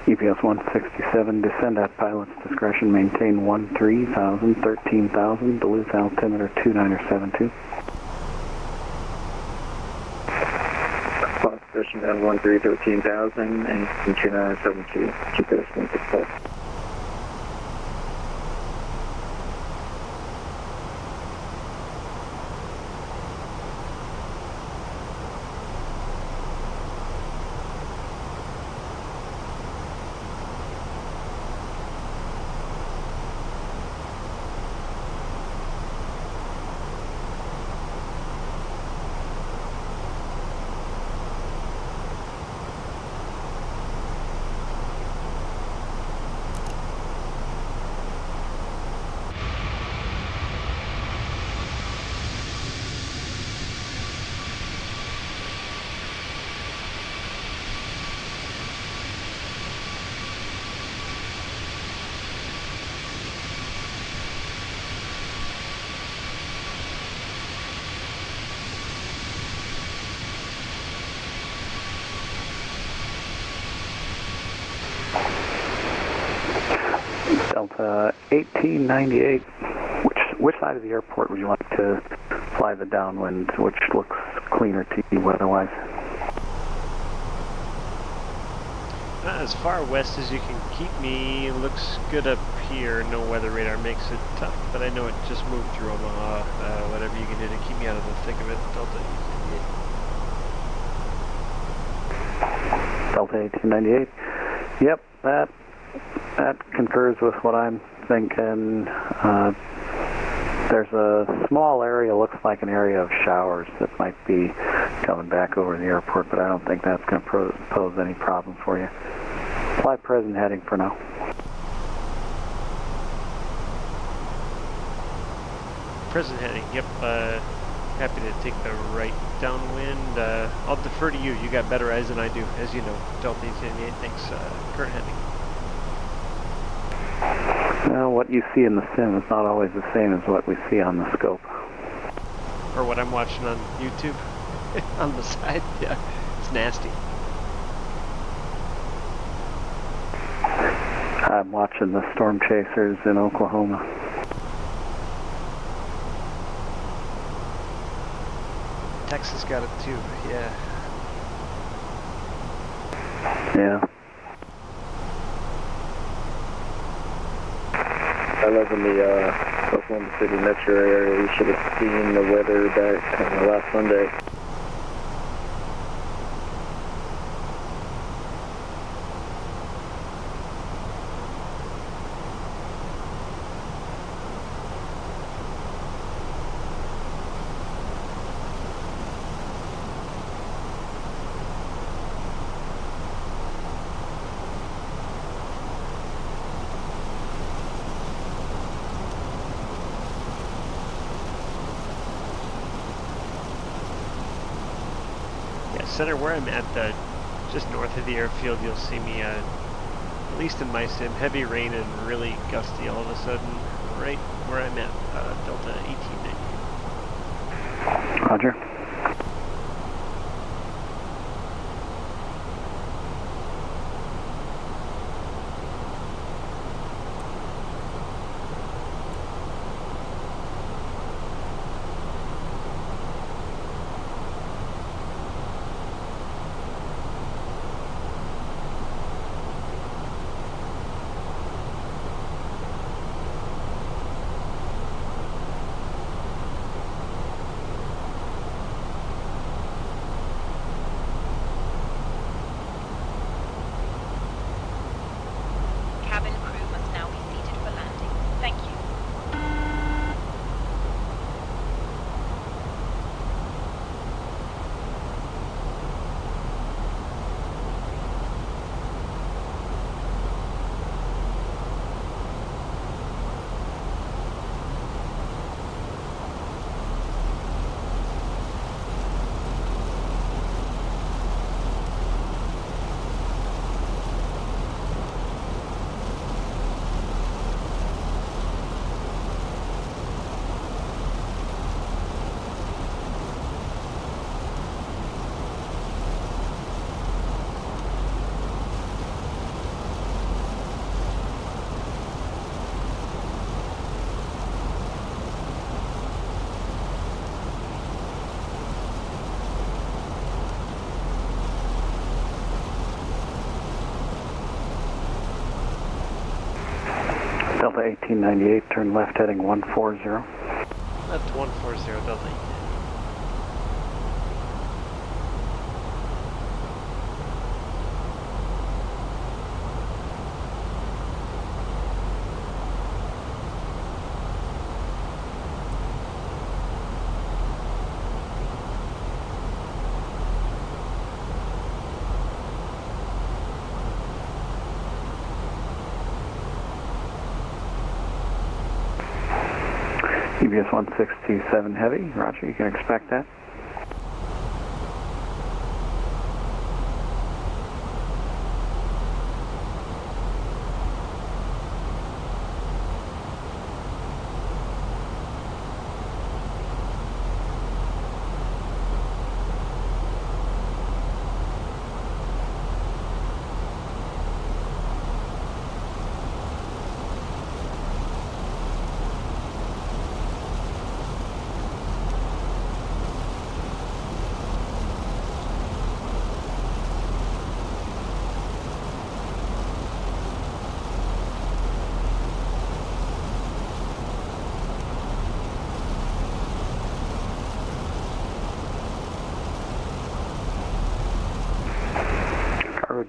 EPS 167, descend at pilot's discretion, maintain 13,000, 13,000, Duluth altimeter 2972. pushing down 13,000 and 2972. Keep this one success. Delta 1898, which side of the airport would you like to fly the downwind, which looks cleaner to you weather-wise? As far west as you can keep me. Looks good up here. No weather radar makes it tough, but I know it just moved through Omaha. Whatever you can do to keep me out of the thick of it, Delta 1898. Delta 1898. Yep, that concurs with what I'm thinking. There's a small area, looks like an area of showers that might be coming back over the airport, but I don't think that's going to pose any problem for you. Fly present heading for now. Present heading, yep. Happy to take the right downwind. I'll defer to you. You got better eyes than I do, as you know. Delta 1888, thanks. Current heading. Well, what you see in the sim is not always the same as what we see on the scope. Or what I'm watching on YouTube. On the side, yeah. It's nasty. I'm watching the storm chasers in Oklahoma. Texas got it too, yeah. Yeah. I live in the Oklahoma City metro area. You should have seen the weather back last Sunday. Center where I'm at, just north of the airfield, you'll see me, at least in my sim, heavy rain and really gusty all of a sudden, right where I'm at, Delta 1898. Roger. Delta 1898, turn left heading 140. Left 140, Delta 8. UBS 1627 Heavy, roger, you can expect that.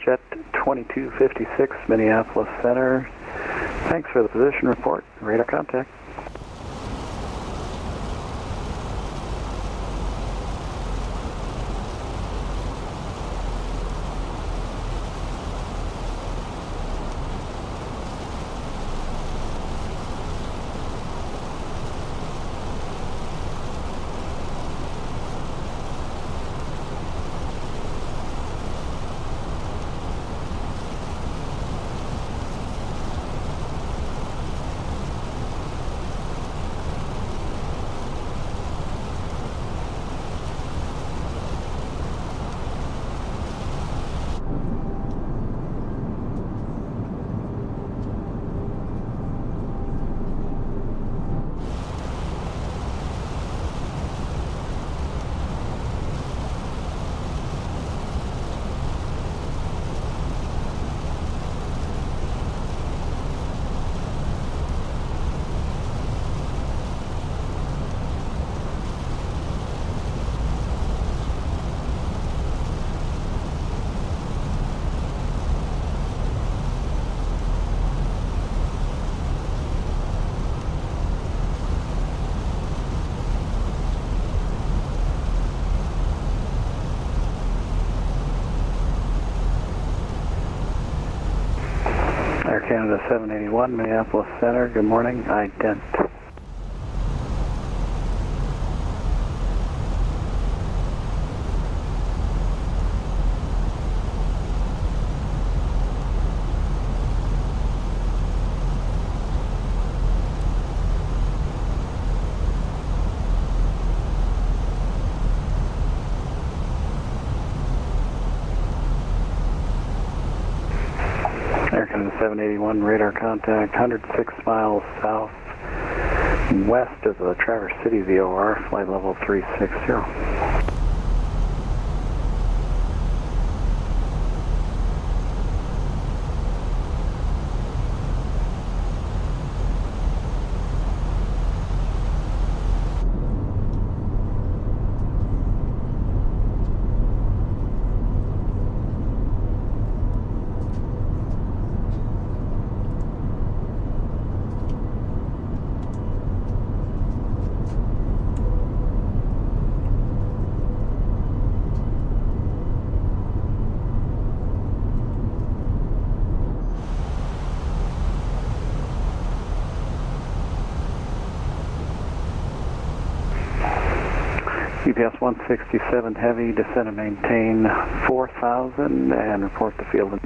Jet 2256, Minneapolis Center. Thanks for the position report. Radar contact. Air Canada 781, Minneapolis Center, good morning, ident. Air Canada 781, radar contact, 106 miles south west of the Traverse City VOR, flight level 360. UPS 167 Heavy, descend and maintain 4,000 and report the field.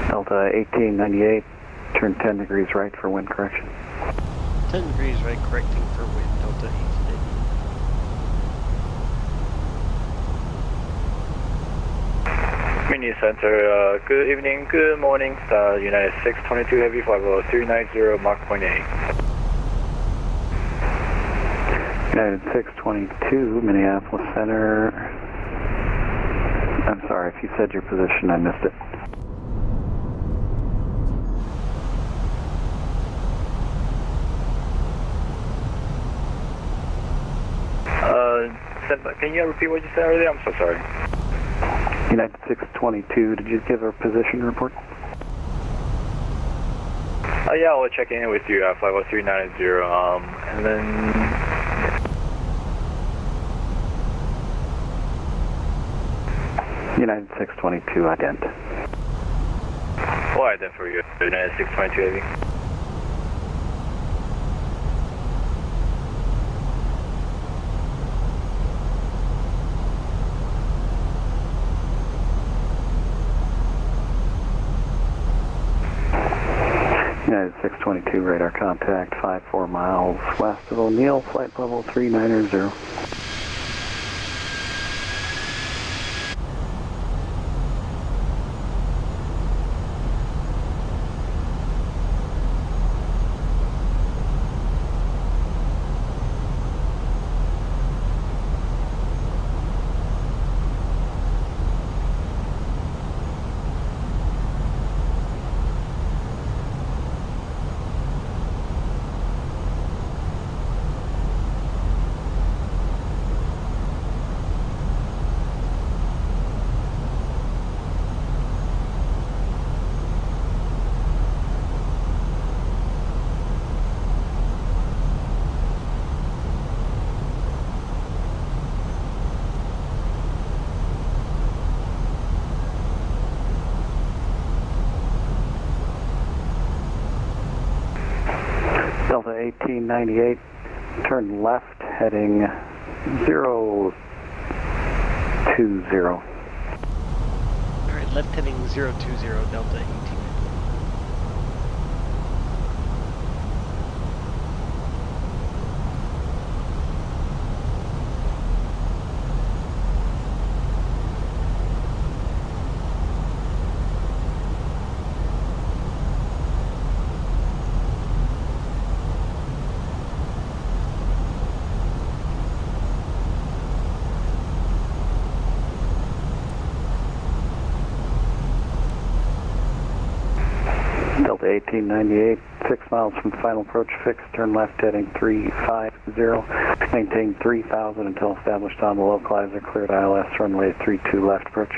Delta 1898, turn 10 degrees right for wind correction. 10 degrees right, correcting for wind, Delta 1898. Mini Center, good evening, good morning, United 622 Heavy, flight level 390, Mach 0.8. United 622, Minneapolis Center. I'm sorry, if you said your position, I missed it. Can you repeat what you said earlier? I'm so sorry. United 622, did you give a position report? Yeah, I'll check in with you at 50390, and then... United 622, ident. What ident for you? United 622, Heavy. United 622, radar contact 54 miles west of O'Neill, flight level 390. Delta 1898, turn left heading 020. Alright, left heading 020, Delta 18. Delta 1898, 6 miles from final approach fix, turn left heading 350, maintain 3000 until established on the localizer, cleared ILS runway 32 left approach.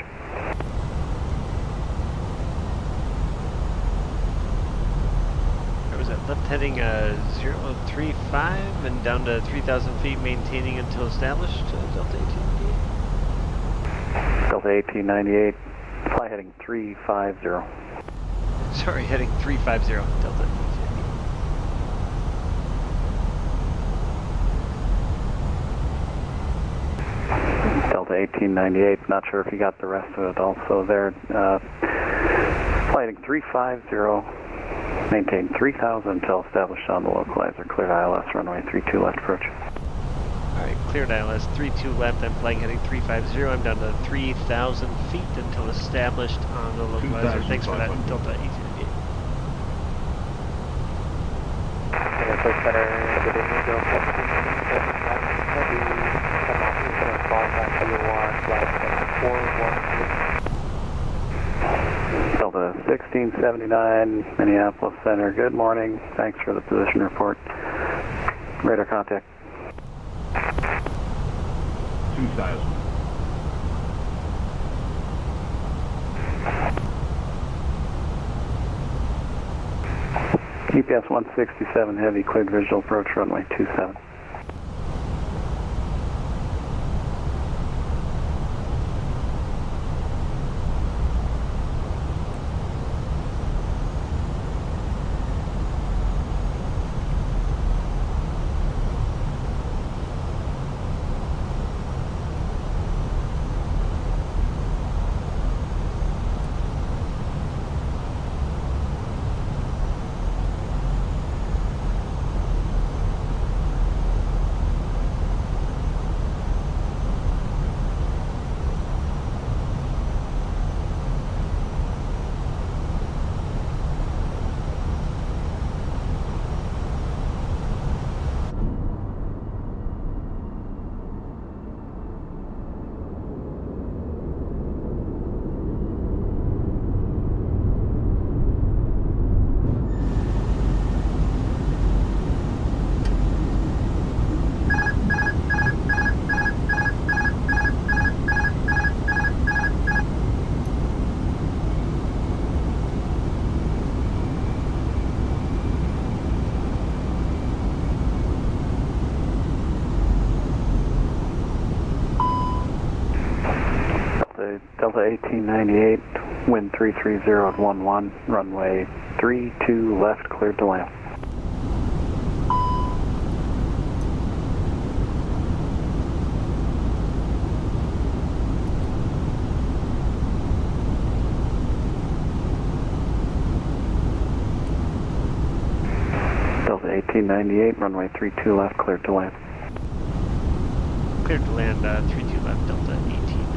Where was that? Left heading 035 and down to 3000 feet, maintaining until established, Delta 1898? Delta 1898, fly heading 350. Sorry, heading 350, Delta. Delta 1898, not sure if you got the rest of it also there. Flighting 350, maintain 3000 until established on the localizer, cleared ILS runway 32 left approach. Alright, cleared ILS 32 left, I'm flying heading 350, I'm down to 3000 feet until established on the localizer. Thanks for that, Delta 1898. Center, good evening, Delta 1679, Minneapolis Center, good morning. Thanks for the position report. Radar contact. 2000. GPS 167 heavy, cleared visual approach runway 27. Delta 1898, wind 330 at 11, runway 32 left, cleared to land. Delta 1898, runway 32 left, cleared to land. Cleared to land, 32 left, Delta 1898.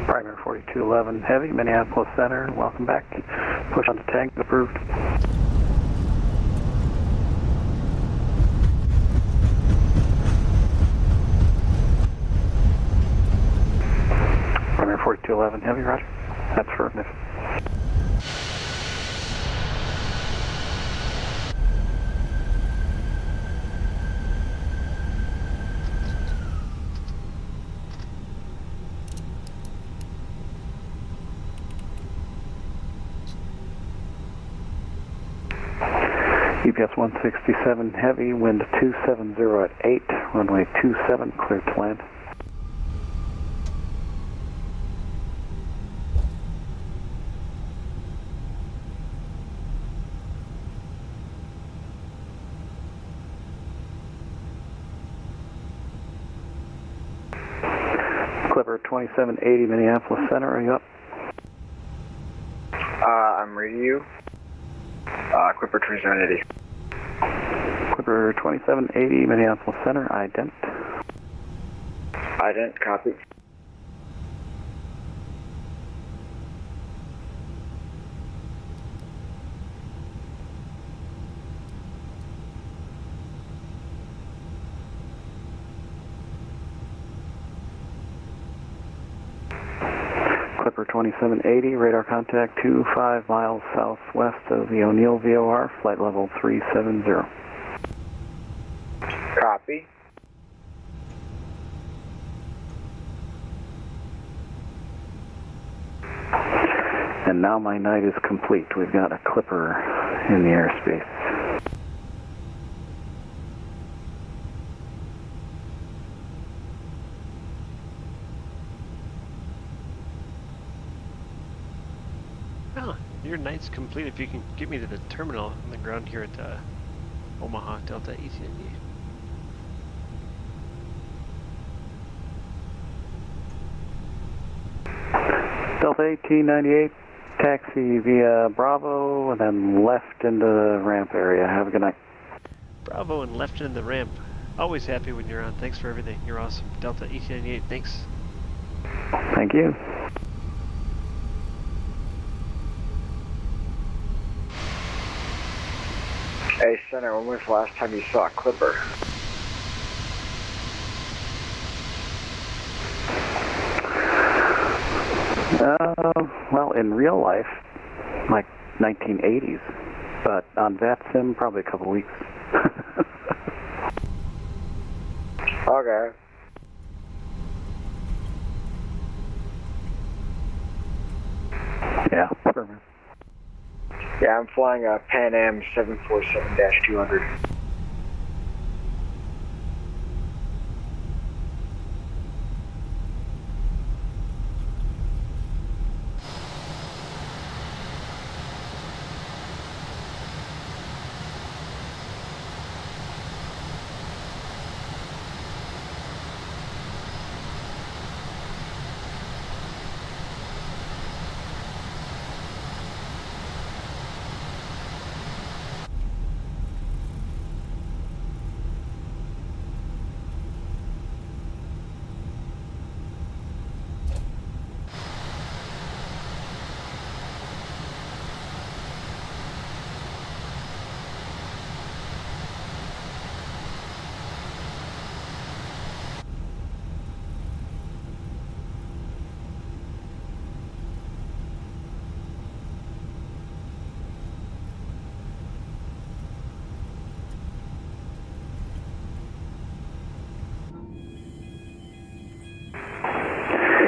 Primary 4211 Heavy, Minneapolis Center, welcome back. Push on the tank, approved. Primary 4211 Heavy, roger. That's affirmative. EPS 167 Heavy, wind 270 at 8, runway 27, cleared to land. Clipper 2780 Minneapolis Center, are you up? I'm reading you. Clipper 2780. Clipper 2780 Minneapolis Center, ident. Ident, copy. Clipper 2780, radar contact 25 miles southwest of the O'Neill VOR, flight level 370. Copy. And now my night is complete. We've got a Clipper in the airspace. Well, your night's complete if you can get me to the terminal on the ground here at Omaha, Delta 1898. Delta 1898, taxi via Bravo and then left into the ramp area. Have a good night. Bravo and left in the ramp. Always happy when you're on. Thanks for everything. You're awesome. Delta 1898, thanks. Thank you. Hey, Center, when was the last time you saw a Clipper? Well, in real life, like 1980s, but on VATSIM, probably a couple weeks. Okay. Yeah, perfect. Yeah, I'm flying a Pan Am 747-200.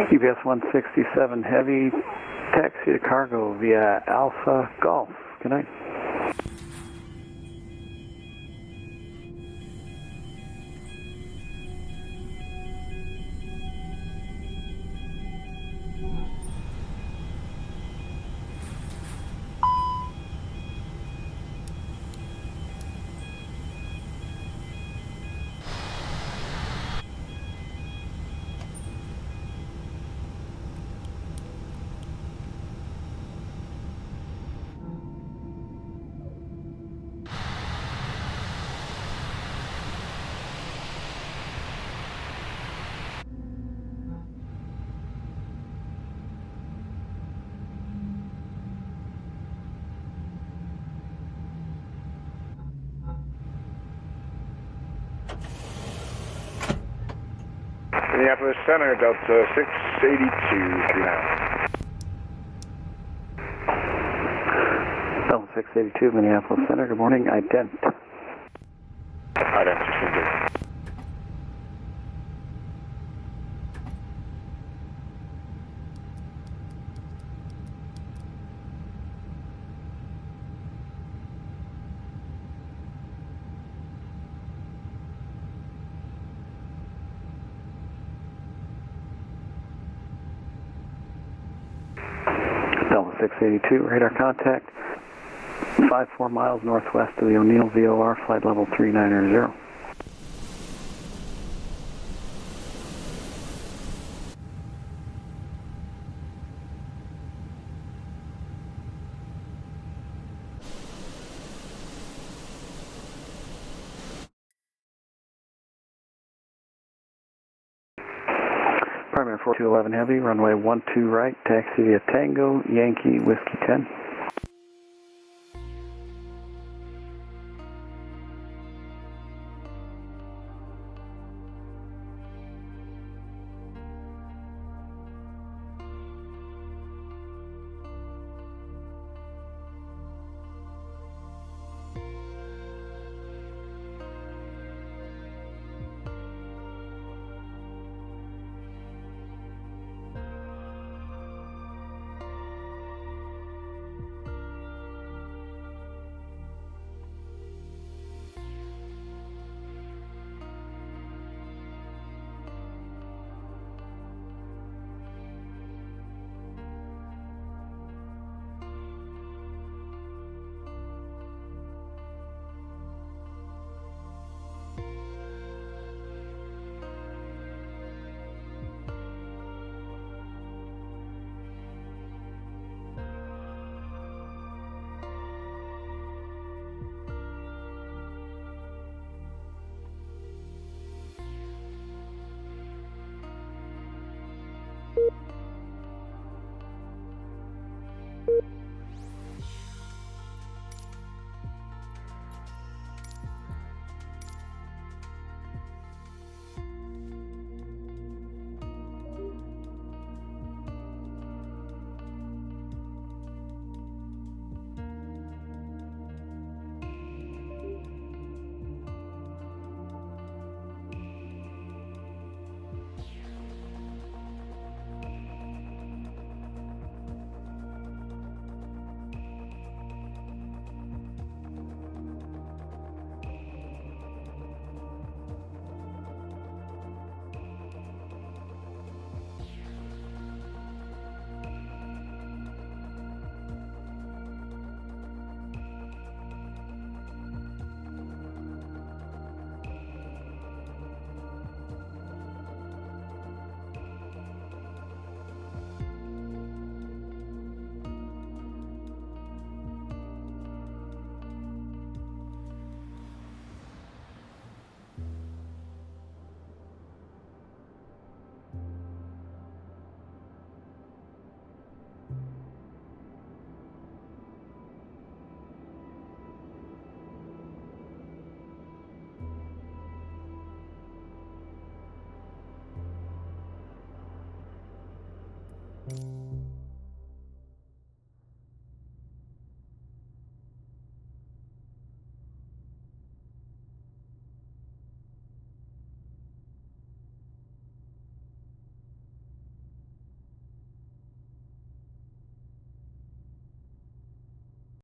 UPS 167 Heavy, taxi to cargo via Alpha Golf. Good night. Minneapolis Center, Delta 682, 39. Delta 682, Minneapolis Center. Good morning. Ident. Ident 16. Delta 682, radar contact, 54 miles northwest of the O'Neill VOR, flight level 390. Primary 4211 Heavy, runway 12 right, taxi via Tango, Yankee, Whiskey 10.